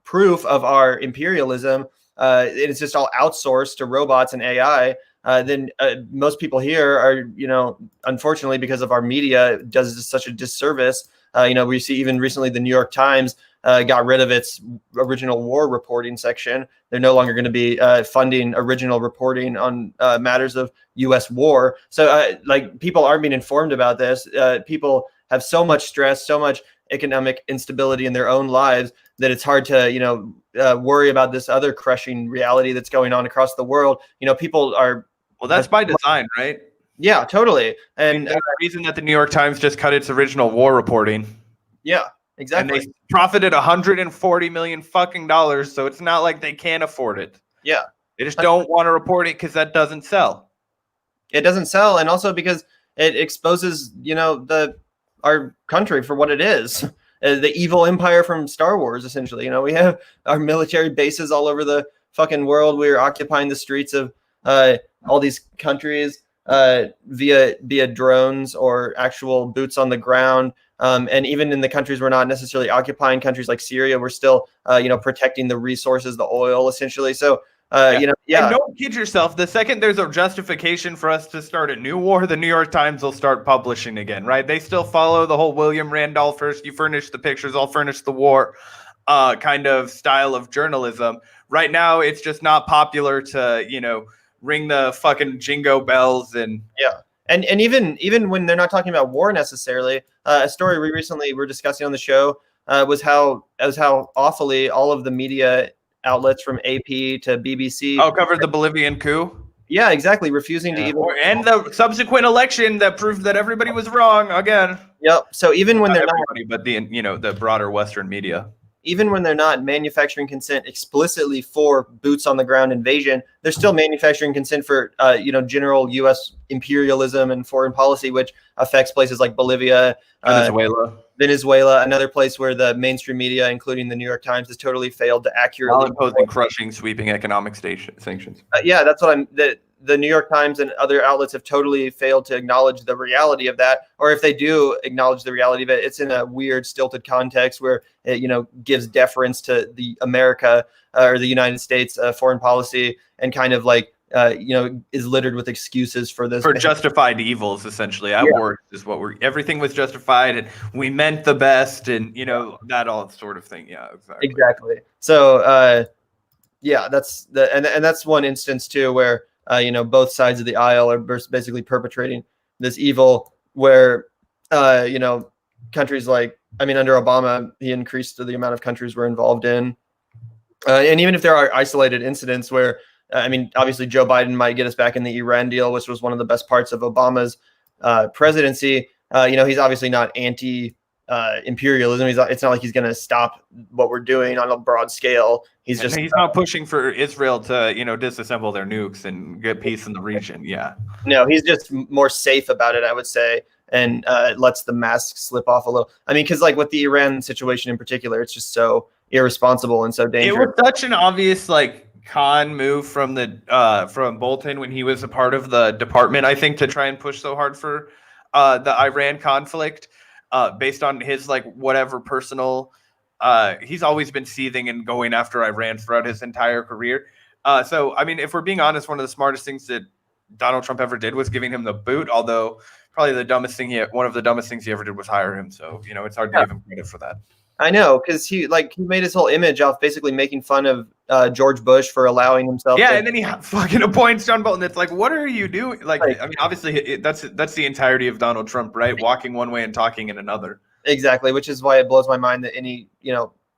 proof of our imperialism, it's just all outsourced to robots and AI, then most people here are, unfortunately, because of our media, does such a disservice. We see even recently the New York Times got rid of its original war reporting section. They're no longer going to be funding original reporting on matters of U.S. war. So people aren't being informed about this. People have so much stress, so much economic instability in their own lives that it's hard to, worry about this other crushing reality that's going on across the world. People are. Well, that's by design, right? Yeah, totally. And there's a reason that the New York Times just cut its original war reporting. Yeah, exactly. And they profited $140 million fucking dollars, so it's not like they can't afford it. Yeah. They just don't want to report it because that doesn't sell. It doesn't sell, and also because it exposes, our country for what it is. The evil empire from Star Wars, essentially. We have our military bases all over the fucking world. We're occupying the streets of all these countries via drones or actual boots on the ground. And even in the countries we're not necessarily occupying, countries like Syria, we're still, protecting the resources, the oil, essentially. So, And don't kid yourself. The second there's a justification for us to start a new war, the New York Times will start publishing again, right? They still follow the whole William Randolph, first you furnish the pictures, I'll furnish the war kind of style of journalism. Right now, it's just not popular to, ring the fucking jingo bells and And even when they're not talking about war necessarily, a story we recently were discussing on the show was how awfully all of the media outlets from AP to BBC covered the Bolivian coup. Yeah, exactly. Refusing to even and the subsequent election that proved that everybody was wrong again. Yep. So even when Not they're everybody, but the broader Western media. Even when they're not manufacturing consent explicitly for boots on the ground invasion, they're still manufacturing consent for, general U.S. imperialism and foreign policy, which affects places like Bolivia, Venezuela, another place where the mainstream media, including the New York Times, has totally failed to accurately imposing crushing, sweeping economic sanctions. That's what the New York Times and other outlets have totally failed to acknowledge the reality of that. Or if they do acknowledge the reality of it, it's in a weird, stilted context where it, gives deference to the America or the United States foreign policy and kind of is littered with excuses for this. For justified evils, essentially. At war is what everything was justified and we meant the best and, that all sort of thing. Yeah, exactly. So, that's one instance too, where, both sides of the aisle are basically perpetrating this evil where, countries under Obama, he increased the amount of countries we're involved in. And even if there are isolated incidents where, obviously Joe Biden might get us back in the Iran deal, which was one of the best parts of Obama's presidency. He's obviously not anti-imperialism. It's not like he's going to stop what we're doing on a broad scale. He's not pushing for Israel to, disassemble their nukes and get peace in the region. Yeah. No, he's just more safe about it, I would say, and lets the mask slip off a little. Because with the Iran situation in particular, it's just so irresponsible and so dangerous. It was such an obvious con move from from Bolton when he was a part of the department, I think, to try and push so hard for the Iran conflict based on his whatever personal he's always been seething and going after Iran throughout his entire career. So if we're being honest, one of the smartest things that Donald Trump ever did was giving him the boot, although probably one of the dumbest things he ever did was hire him. So it's hard to give him credit for that. I know, because he made his whole image off basically making fun of George Bush for allowing himself. Yeah, and then he fucking appoints John Bolton. It's what are you doing? Obviously, that's the entirety of Donald Trump, right? Walking one way and talking in another. Exactly, which is why it blows my mind that any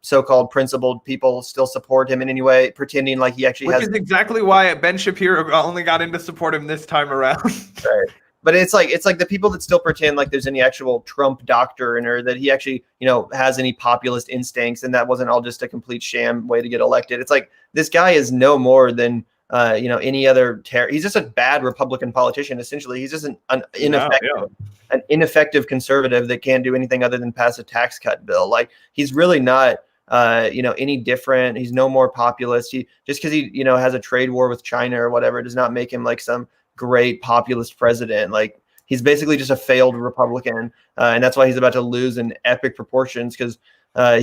so-called principled people still support him in any way, pretending like he actually has. Which is exactly why Ben Shapiro only got in to support him this time around. Right. But it's like the people that still pretend like there's any actual Trump doctrine or that he actually, has any populist instincts and that wasn't all just a complete sham way to get elected. It's like this guy is no more than any other he's just a bad Republican politician. Essentially, he's just an ineffective conservative that can't do anything other than pass a tax cut bill. Like he's really not any different. He's no more populist. He just because he has a trade war with China or whatever does not make him like some great populist president. Like he's basically just a failed Republican, and that's why he's about to lose in epic proportions because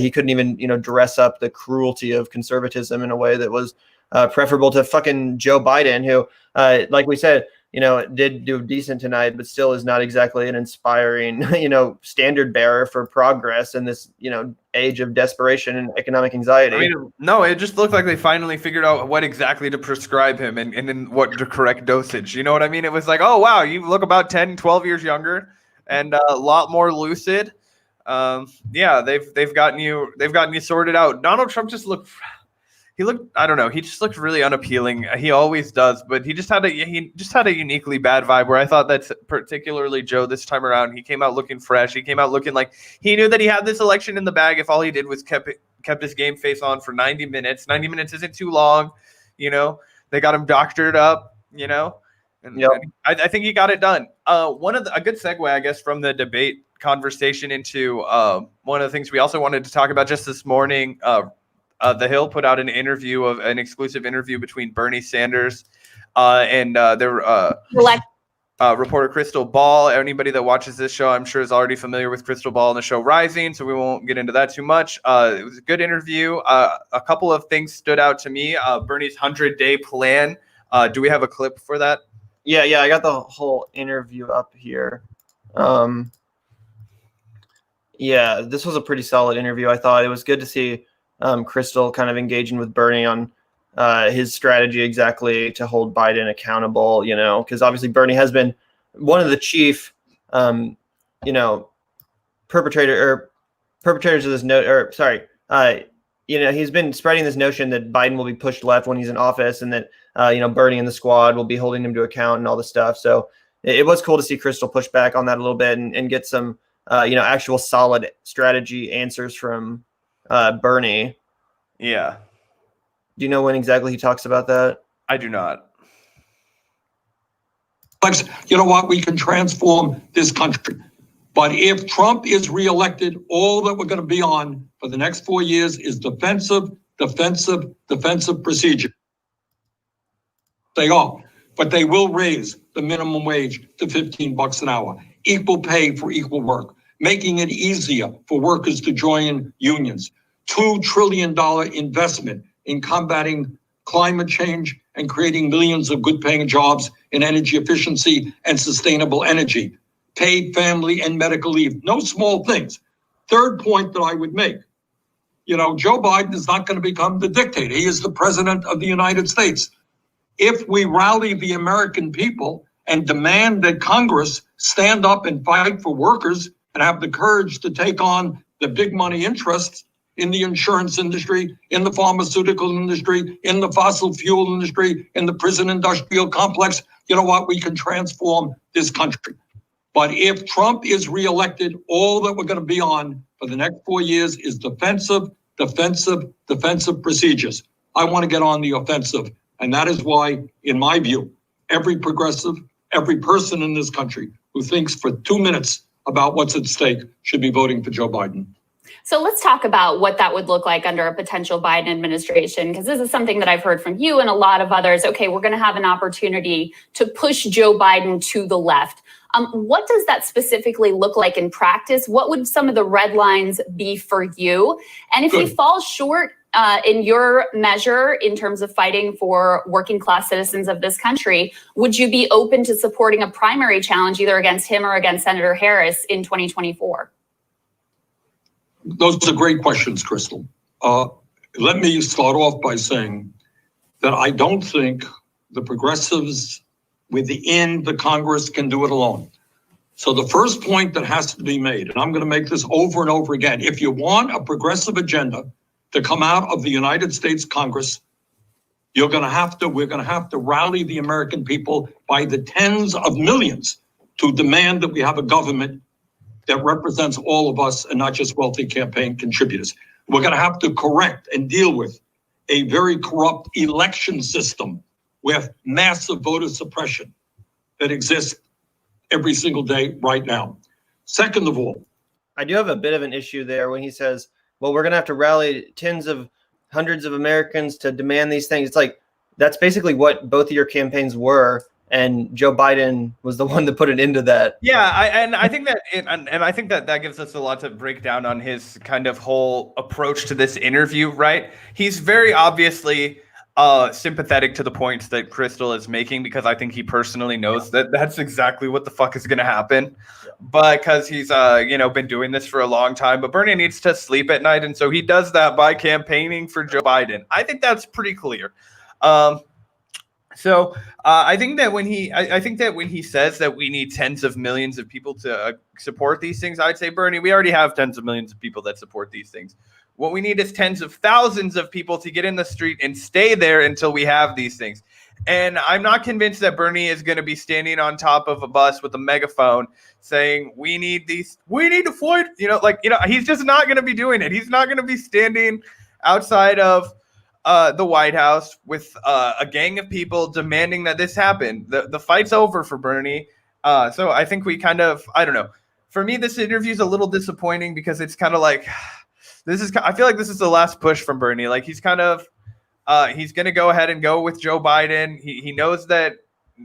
he couldn't even dress up the cruelty of conservatism in a way that was preferable to fucking Joe Biden, who like we said did do decent tonight, but still is not exactly an inspiring standard bearer for progress in this age of desperation and economic anxiety. I mean, no, it just looked like they finally figured out what exactly to prescribe him and in what the correct dosage. You know what I mean? It was like, oh, wow, you look about 10, 12 years younger and a lot more lucid. Yeah, they've gotten you sorted out. Donald Trump just looked, I don't know, he just looked really unappealing. He always does, but he just had a uniquely bad vibe where I thought that's particularly Joe this time around. He came out looking fresh. He came out looking like he knew that he had this election in the bag if all he did was kept his game face on for 90 minutes. 90 minutes isn't too long, They got him doctored up, and I think he got it done. A good segue, I guess, from the debate conversation into one of the things we also wanted to talk about just this morning. The Hill put out an exclusive interview between Bernie Sanders and their reporter Crystal Ball. Anybody that watches this show, I'm sure, is already familiar with Crystal Ball and the show Rising, so we won't get into that too much. It was a good interview. A couple of things stood out to me. Bernie's 100-day plan. Do we have a clip for that? Yeah, I got the whole interview up here. Yeah, this was a pretty solid interview. I thought it was good to see Crystal kind of engaging with Bernie on his strategy exactly to hold Biden accountable, because obviously Bernie has been one of the chief, perpetrators of this he's been spreading this notion that Biden will be pushed left when he's in office and that, Bernie and the squad will be holding him to account and all this stuff. So it was cool to see Crystal push back on that a little bit and get some, actual solid strategy answers from Bernie. Yeah. Do you know when exactly he talks about that? I do not. You know what? We can transform this country. But if Trump is reelected, all that we're going to be on for the next 4 years is defensive procedure. They are. But they will raise the minimum wage to $15 an hour. Equal pay for equal work. Making it easier for workers to join unions. $2 trillion investment in combating climate change and creating millions of good-paying jobs in energy efficiency and sustainable energy. Paid family and medical leave. No small things. Third point that I would make, Joe Biden is not going to become the dictator. He is the president of the United States. If we rally the American people and demand that Congress stand up and fight for workers and have the courage to take on the big money interests in the insurance industry, in the pharmaceutical industry, in the fossil fuel industry, in the prison industrial complex, you know what? We can transform this country. But if Trump is reelected, all that we're going to be on for the next 4 years is defensive procedures. I want to get on the offensive. And that is why, in my view, every progressive, every person in this country who thinks for 2 minutes about what's at stake should be voting for Joe Biden. So let's talk about what that would look like under a potential Biden administration, because this is something that I've heard from you and a lot of others. Okay, we're going to have an opportunity to push Joe Biden to the left. What does that specifically look like in practice? What would some of the red lines be for you? And if he falls short in your measure in terms of fighting for working class citizens of this country, would you be open to supporting a primary challenge either against him or against Senator Harris in 2024? Those are great questions, Crystal. Let me start off by saying that I don't think the progressives within the Congress can do it alone. So the first point that has to be made, and I'm going to make this over and over again, if you want a progressive agenda to come out of the United States Congress, we're going to have to rally the American people by the tens of millions to demand that we have a government that represents all of us and not just wealthy campaign contributors. We're going to have to correct and deal with a very corrupt election system with massive voter suppression that exists every single day right now. Second of all, I do have a bit of an issue there when he says, well, we're going to have to rally hundreds of Americans to demand these things. It's like, that's basically what both of your campaigns were. And Joe Biden was the one that put it into that. Yeah, I think that I think that gives us a lot to break down on his kind of whole approach to this interview, right? He's very obviously sympathetic to the points that Crystal is making, because I think he personally knows that that's exactly what the fuck is going to happen. Yeah. But because he's been doing this for a long time, but Bernie needs to sleep at night, and so he does that by campaigning for Joe Biden. I think that's pretty clear. So I think that when he says that we need tens of millions of people to support these things, I'd say, Bernie, we already have tens of millions of people that support these things. What we need is tens of thousands of people to get in the street and stay there until we have these things. And I'm not convinced that Bernie is going to be standing on top of a bus with a megaphone saying, we need to fight. He's just not going to be doing it. He's not going to be standing outside of the White House with a gang of people demanding that this happen. The fight's over for Bernie. So I think we I don't know. For me, this interview is a little disappointing because it's kind of like, I feel like this is the last push from Bernie. Like he's going to go ahead and go with Joe Biden. He knows that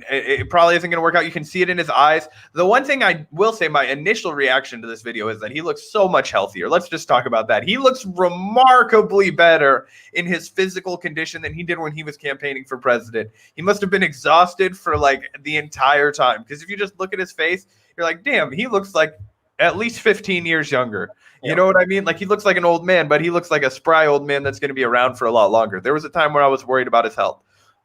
it probably isn't going to work out. You can see it in his eyes. The one thing I will say, my initial reaction to this video is that he looks so much healthier. Let's just talk about that. He looks remarkably better in his physical condition than he did when he was campaigning for president. He must have been exhausted for like the entire time, because if you just look at his face, you're like, damn, he looks like at least 15 years younger. You know what I mean? Like he looks like an old man, but he looks like a spry old man that's going to be around for a lot longer. There was a time where I was worried about his health.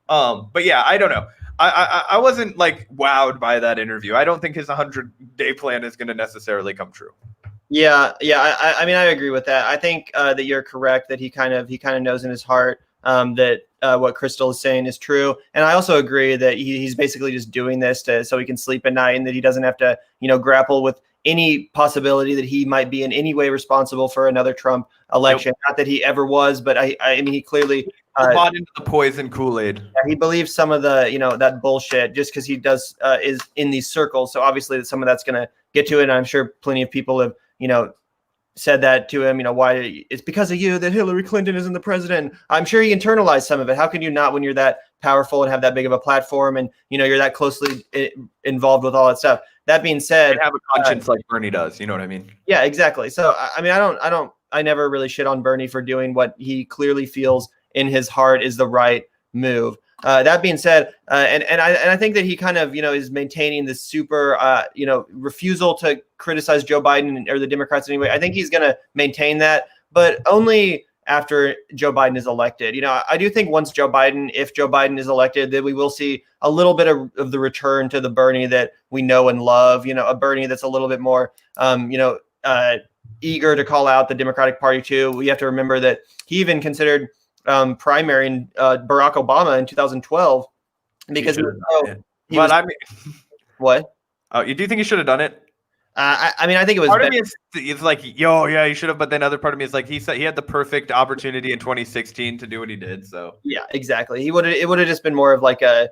But yeah, I don't know. I wasn't like wowed by that interview. I don't think his 100-day plan is going to necessarily come true. Yeah. I mean, I agree with that. I think that you're correct that he kind of knows in his heart that what Crystal is saying is true. And I also agree that he's basically just doing this so he can sleep at night, and that he doesn't have to, grapple with any possibility that he might be in any way responsible for another Trump election. Nope. Not that he ever was, but I mean, he clearly bought into the poison Kool-Aid. He believes some of the, that bullshit just because he does is in these circles. So obviously some of that's going to get to it. And I'm sure plenty of people have, said that to him, why it's because of you that Hillary Clinton isn't the president. I'm sure he internalized some of it. How can you not when you're that powerful and have that big of a platform and, you're that closely involved with all that stuff? That being said, I have a conscience like Bernie does. You know what I mean? Yeah, exactly. So, I mean, I never really shit on Bernie for doing what he clearly feels in his heart is the right move. That being said, and I think that he kind of, is maintaining this super, refusal to criticize Joe Biden or the Democrats anyway. I think he's going to maintain that, but only after Joe Biden is elected. I do think if Joe Biden is elected, that we will see a little bit of the return to the Bernie that we know and love, a Bernie that's a little bit more, eager to call out the Democratic Party too. We have to remember that he even considered primarying Barack Obama in 2012 because what? Oh, you do think he should have done it? I mean, I think it was. Part of me is like, yeah, you should have. But then other part of me is like, he said he had the perfect opportunity in 2016 to do what he did. So yeah, exactly. It would have just been more of like a,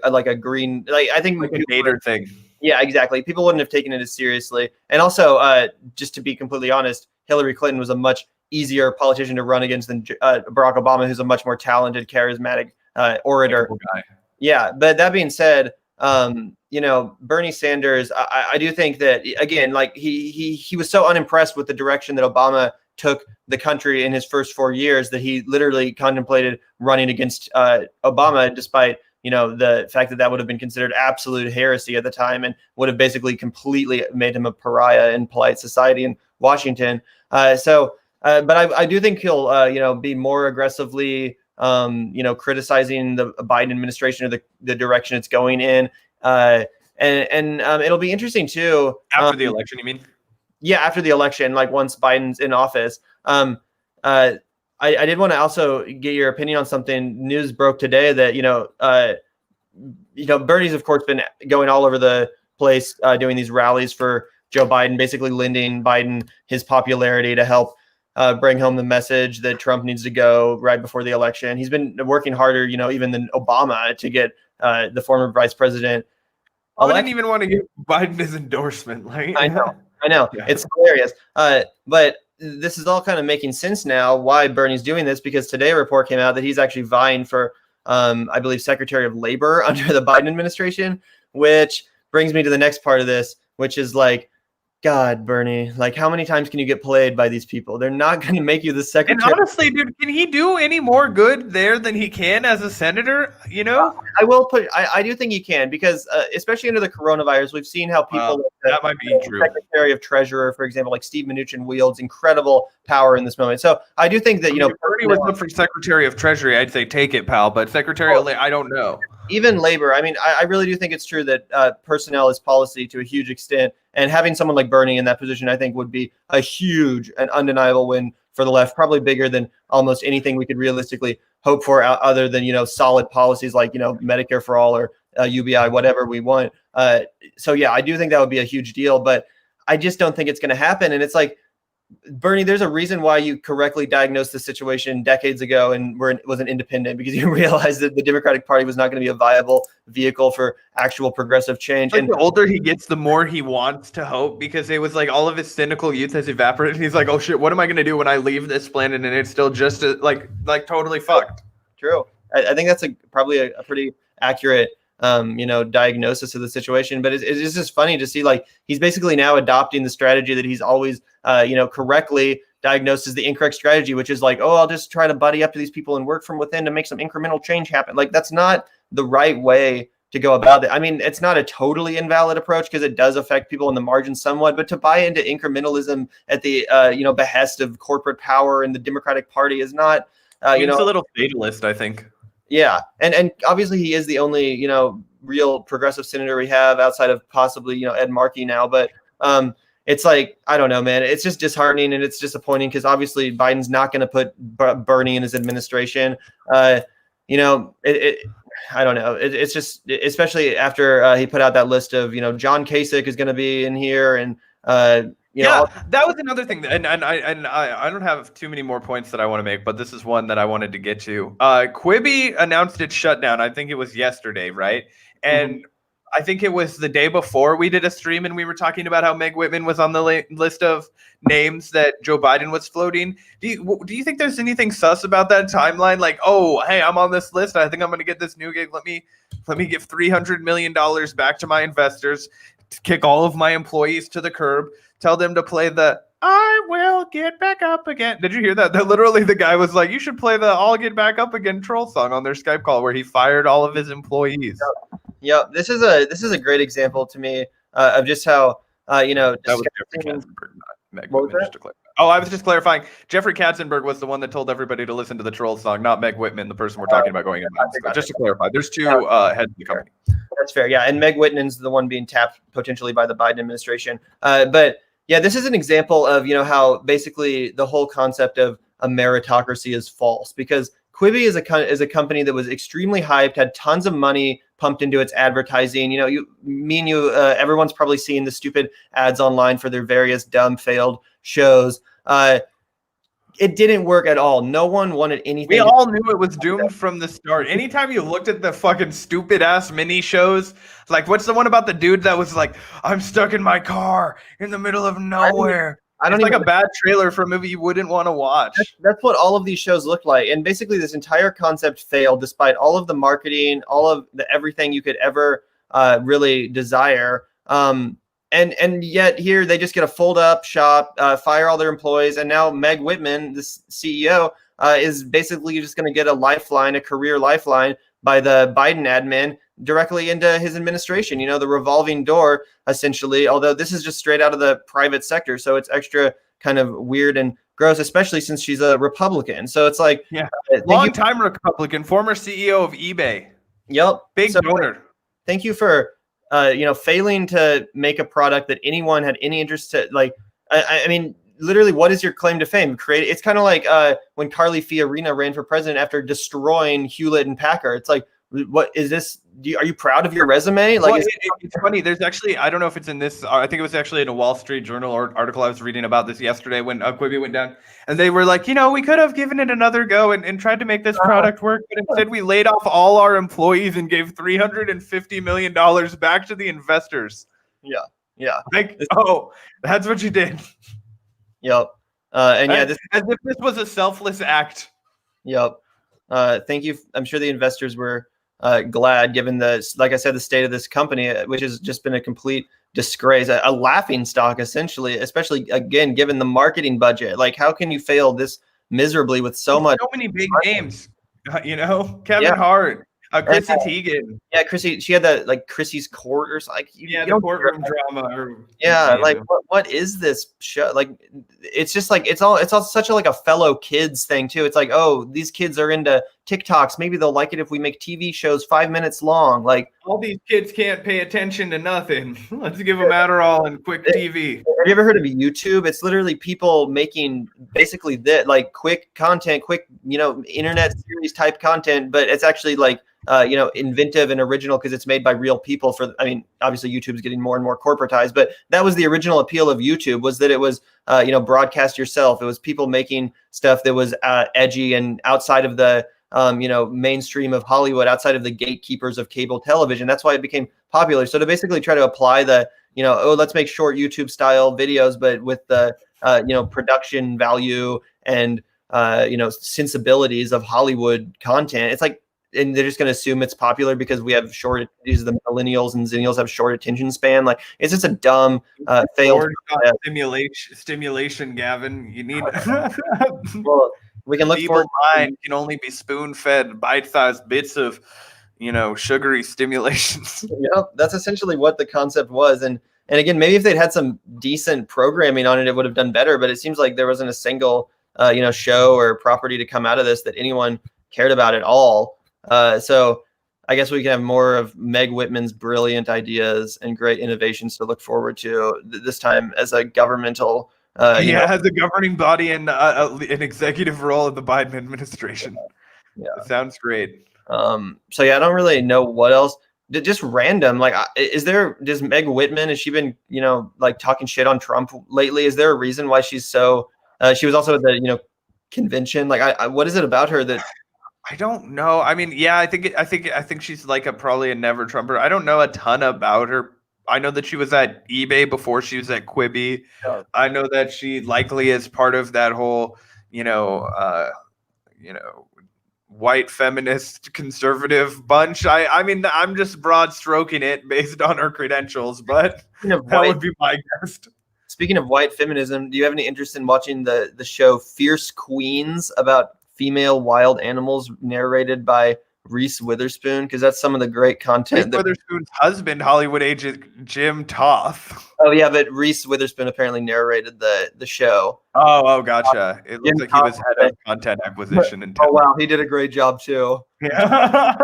like a green, like I think like a Nader thing. Yeah, exactly. People wouldn't have taken it as seriously. And also, just to be completely honest, Hillary Clinton was a much easier politician to run against than Barack Obama, who's a much more talented, charismatic orator. Guy. Yeah, but that being said, Bernie Sanders, I do think that, again, like he was so unimpressed with the direction that Obama took the country in his first 4 years that he literally contemplated running against Obama, despite the fact that would have been considered absolute heresy at the time and would have basically completely made him a pariah in polite society in Washington. But I do think he'll, be more aggressively, criticizing the Biden administration or the direction it's going in. And it'll be interesting too. After the election, you mean? Yeah, after the election, like once Biden's in office. I did want to also get your opinion on something. News broke today that, Bernie's of course been going all over the place doing these rallies for Joe Biden, basically lending Biden his popularity to help bring home the message that Trump needs to go right before the election. He's been working harder, even than Obama to get the former vice president. I didn't even want to give Biden his endorsement. Like, I know. Yeah. It's hilarious. But this is all kind of making sense now why Bernie's doing this, because today a report came out that he's actually vying for, I believe, Secretary of Labor under the Biden administration, which brings me to the next part of this, which is like, God, Bernie, like how many times can you get played by these people? They're not going to make you the secretary. And honestly, dude, can he do any more good there than he can as a senator? I do think he can, because especially under the coronavirus, we've seen how people that might be true. Secretary of Treasurer, for example, like Steve Mnuchin, wields incredible power in this moment. So I do think that, if Bernie was up for Secretary of Treasury, I'd say take it, pal. But Secretary of Labor, I don't know. Even labor. I mean, I really do think it's true that personnel is policy to a huge extent. And having someone like Bernie in that position, I think, would be a huge and undeniable win for the left, probably bigger than almost anything we could realistically hope for other than, solid policies like, Medicare for all or UBI, whatever we want. So, yeah, I do think that would be a huge deal, but I just don't think it's going to happen. And it's like, Bernie, there's a reason why you correctly diagnosed the situation decades ago and wasn't independent, because you realized that the Democratic Party was not going to be a viable vehicle for actual progressive change. Like, and the older he gets, the more he wants to hope, because it was like all of his cynical youth has evaporated. He's like, oh shit, what am I going to do when I leave this planet and it's still just like totally fucked? True. I think that's probably a pretty accurate diagnosis of the situation, but it's just funny to see, like, he's basically now adopting the strategy that he's always correctly diagnosed as the incorrect strategy, which is like, oh, I'll just try to buddy up to these people and work from within to make some incremental change happen. Like, that's not the right way to go about it. I mean, it's not a totally invalid approach, because it does affect people in the margins somewhat, but to buy into incrementalism at the behest of corporate power and the Democratic Party is not it's a little fatalist, I think. Yeah, and obviously he is the only real progressive senator we have outside of possibly Ed Markey now. But it's like, I don't know, man. It's just disheartening and it's disappointing, because obviously Biden's not going to put Bernie in his administration. I don't know. It's just, especially after he put out that list of John Kasich is going to be in here, and that was another thing, and I don't have too many more points that I want to make, but this is one that I wanted to get to. Quibi announced its shutdown. I think it was yesterday, right? And I think it was the day before we did a stream, and we were talking about how Meg Whitman was on the list of names that Joe Biden was floating. Do you think there's anything sus about that timeline? Like, oh, hey, I'm on this list. I think I'm going to get this new gig. Let me give $300 million back to my investors, kick all of my employees to the curb, tell them to play the "I will get back up again." Did you hear that? That literally the guy was like, you should play the "I'll get back up again" troll song on their Skype call, where he fired all of his employees. Yeah, this is a great example to me of just how that was Jeffrey Katzenberg, not Meg Whitman. I was just clarifying. Jeffrey Katzenberg was the one that told everybody to listen to the troll song, not Meg Whitman, the person we're talking about going in. Just to clarify, there's two heads of the company. That's fair. Yeah, and Meg Whitman's the one being tapped potentially by the Biden administration. But yeah, this is an example of how basically the whole concept of a meritocracy is false, because Quibi is a company that was extremely hyped, had tons of money pumped into its advertising. Everyone's probably seen the stupid ads online for their various dumb failed shows. It didn't work at all. No one wanted anything. We all knew it was doomed from the start. Anytime you looked at the fucking stupid ass mini shows, like, what's the one about the dude that was like, I'm stuck in my car in the middle of nowhere? It's like a bad trailer for a movie you wouldn't want to watch. That's what all of these shows look like. And basically this entire concept failed despite all of the marketing, all of the everything you could ever really desire. And yet here they just get a fold up shop, fire all their employees. And now Meg Whitman, the CEO, is basically just going to get a career lifeline by the Biden admin directly into his administration, the revolving door, essentially, although this is just straight out of the private sector. So it's extra kind of weird and gross, especially since she's a Republican. So it's like, long time Republican, former CEO of eBay. Yep. Big donor. Thank you for, failing to make a product that anyone had any interest to, like, I mean, literally, what is your claim to fame? It's kind of like when Carly Fiorina ran for president after destroying Hewlett and Packard. It's like, what is this? Are you proud of your resume? Like, well, it's funny. There's actually, I don't know if it's in this. I think it was actually in a Wall Street Journal article I was reading about this yesterday when Quibi went down, and they were like, we could have given it another go and tried to make this product work, but instead we laid off all our employees and gave $350 million back to the investors. Yeah. Like, that's what you did. Yep. And yeah, as if this was a selfless act. Yep. Thank you. I'm sure the investors were glad, given like I said, the state of this company, which has just been a complete disgrace, a laughing stock, essentially, especially, again, given the marketing budget. Like, how can you fail this miserably with so many big names? Kevin Hart, Chrissy Teigen. Yeah, Chrissy. She had that, like, Chrissy's Court or something. Like, the courtroom drama. Like, what is this show? Like, it's just like it's all such a, like, a fellow kids thing too. It's like, oh, these kids are into TikToks. Maybe they'll like it if we make TV shows 5 minutes long. Like, all these kids can't pay attention to nothing. Let's give them Adderall and quick TV. Have you ever heard of YouTube? It's literally people making basically that, like, quick content, quick, internet series type content, but it's actually like, inventive and original because it's made by real people. Obviously YouTube's getting more and more corporatized, but that was the original appeal of YouTube, was that it was, broadcast yourself. It was people making stuff that was edgy and outside of the, mainstream of Hollywood, outside of the gatekeepers of cable television. That's why it became popular. So to basically try to apply the, let's make short YouTube style videos, but with the, production value and, sensibilities of Hollywood content. It's like, and they're just going to assume it's popular because we have short, these are the millennials and zennials have short attention span. Like, it's just a dumb failed stimulation, Gavin. You need well, we can look for mind can only be spoon-fed bite-sized bits of, sugary stimulations. Yeah, that's essentially what the concept was. And again, maybe if they'd had some decent programming on it, it would have done better. But it seems like there wasn't a single, show or property to come out of this that anyone cared about at all. So I guess we can have more of Meg Whitman's brilliant ideas and great innovations to look forward to this time as a governmental, as a governing body and an executive role of the Biden administration. Yeah, it sounds great. So yeah, I don't really know what else. Just random. Like, does Meg Whitman, has she been, like, talking shit on Trump lately? Is there a reason why she's so? She was also at the, convention. Like, what is it about her that? I don't know. I mean, yeah, I think she's like probably a never Trumper. I don't know a ton about her. I know that she was at eBay before she was at Quibi. Yeah. I know that she likely is part of that whole, white feminist conservative bunch. I mean, I'm just broad stroking it based on her credentials, but that would be my guess. Speaking of white feminism, do you have any interest in watching the show Fierce Queens about female wild animals, narrated by Reese Witherspoon? Because that's some of the great content. Reese Witherspoon's husband, Hollywood agent Jim Toth. Oh yeah, but Reese Witherspoon apparently narrated the show. Oh, gotcha. It looks like he was head of content acquisition. Oh wow, he did a great job too. Yeah.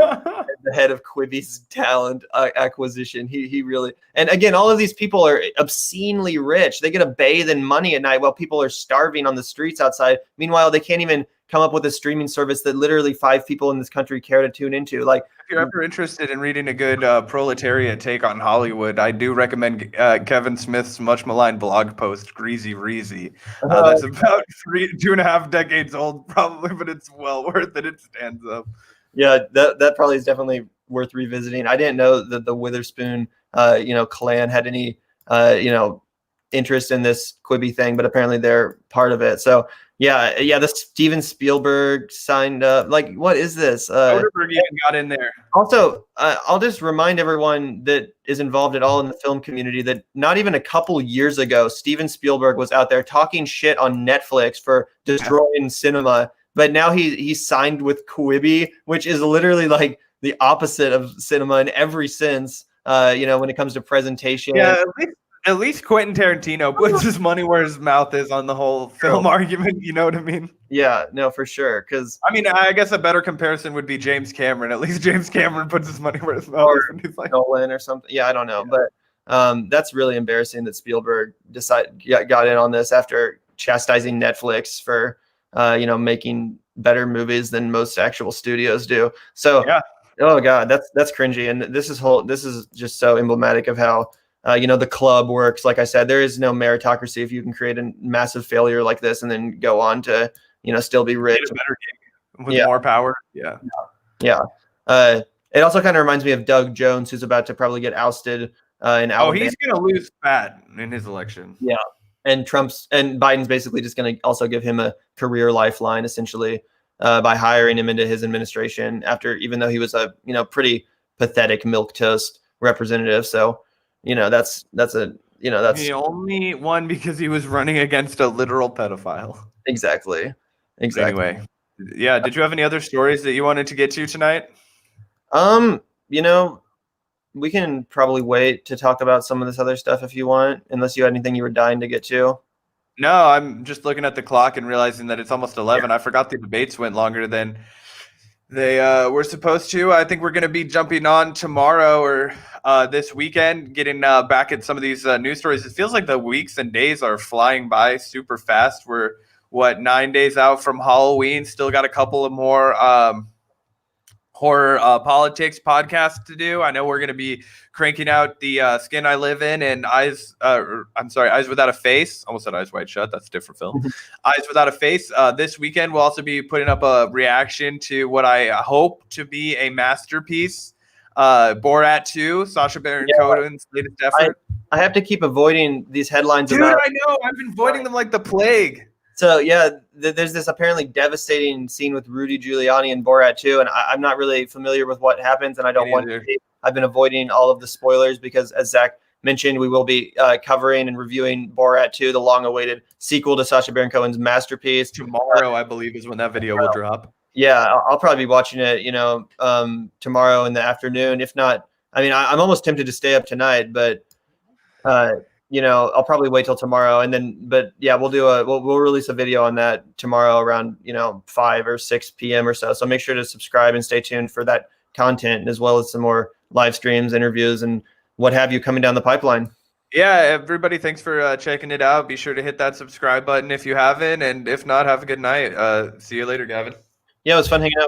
The head of Quibi's talent acquisition. He really, and again, all of these people are obscenely rich. They get to bathe in money at night while people are starving on the streets outside. Meanwhile, they can't even come up with a streaming service that literally 5 people in this country care to tune into. Like, if you're ever interested in reading a good proletariat take on Hollywood, I do recommend Kevin Smith's much maligned blog post, Greasy Reezy. That's about 2.5 decades old, probably, but it's well worth it. It stands up. Yeah, that probably is definitely worth revisiting. I didn't know that the Witherspoon, clan had any, interest in this Quibi thing, but apparently they're part of it. So yeah, the Steven Spielberg signed up. Like, what is this? Soderbergh even got in there. Also, I'll just remind everyone that is involved at all in the film community that not even a couple years ago, Steven Spielberg was out there talking shit on Netflix for destroying cinema. But now he's signed with Quibi, which is literally like the opposite of cinema in every sense. When it comes to presentation. Yeah, at least Quentin Tarantino puts his money where his mouth is on the whole film argument. You know what I mean? Yeah, no, for sure. Because I mean, I guess a better comparison would be James Cameron. At least James Cameron puts his money where his mouth is. And he's like Nolan or something. Yeah, I don't know, but that's really embarrassing that Spielberg got in on this after chastising Netflix for making better movies than most actual studios do. So Oh God, that's cringy. And this is just so emblematic of how the club works. Like I said, there is no meritocracy if you can create a massive failure like this and then go on to still be rich. Get a better game with more power. Yeah. Yeah. It also kind of reminds me of Doug Jones, who's about to probably get ousted in Alabama. Oh, he's going to lose fat in his election. Yeah. And Biden's basically just going to also give him a career lifeline, essentially, by hiring him into his administration even though he was a the only one because he was running against a literal pedophile. Exactly. Anyway, yeah. Did you have any other stories that you wanted to get to tonight? We can probably wait to talk about some of this other stuff if you want, unless you had anything you were dying to get to. No, I'm just looking at the clock and realizing that it's almost 11. I forgot the debates went longer than they were supposed to. I think we're going to be jumping on tomorrow or this weekend, getting back at some of these news stories. It feels like the weeks and days are flying by super fast. We're 9 days out from Halloween. Still got a couple of more horror politics podcasts to do. I know we're going to be cranking out the Skin I Live In and Eyes Without a Face. Almost said Eyes Wide Shut. That's a different film. Eyes Without a Face. This weekend, we'll also be putting up a reaction to what I hope to be a masterpiece. Borat 2, Sacha Baron Cohen's latest effort. I have to keep avoiding these headlines. Dude, I know. I've been avoiding them like the plague. So, there's this apparently devastating scene with Rudy Giuliani and Borat 2, and I'm not really familiar with what happens, and I don't want to. I've been avoiding all of the spoilers because, as Zach mentioned, we will be covering and reviewing Borat 2, the long-awaited sequel to Sacha Baron Cohen's masterpiece. Tomorrow, I believe, is when that video will drop. Yeah, I'll probably be watching it, tomorrow in the afternoon. If not, I'm almost tempted to stay up tonight, but I'll probably wait till tomorrow, we'll release a video on that tomorrow around 5 or 6 p.m. or so. So make sure to subscribe and stay tuned for that content, as well as some more live streams, interviews, and what have you coming down the pipeline. Yeah, everybody, thanks for checking it out. Be sure to hit that subscribe button if you haven't, and if not, have a good night. See you later, Gavin. Yeah, it was fun hanging out.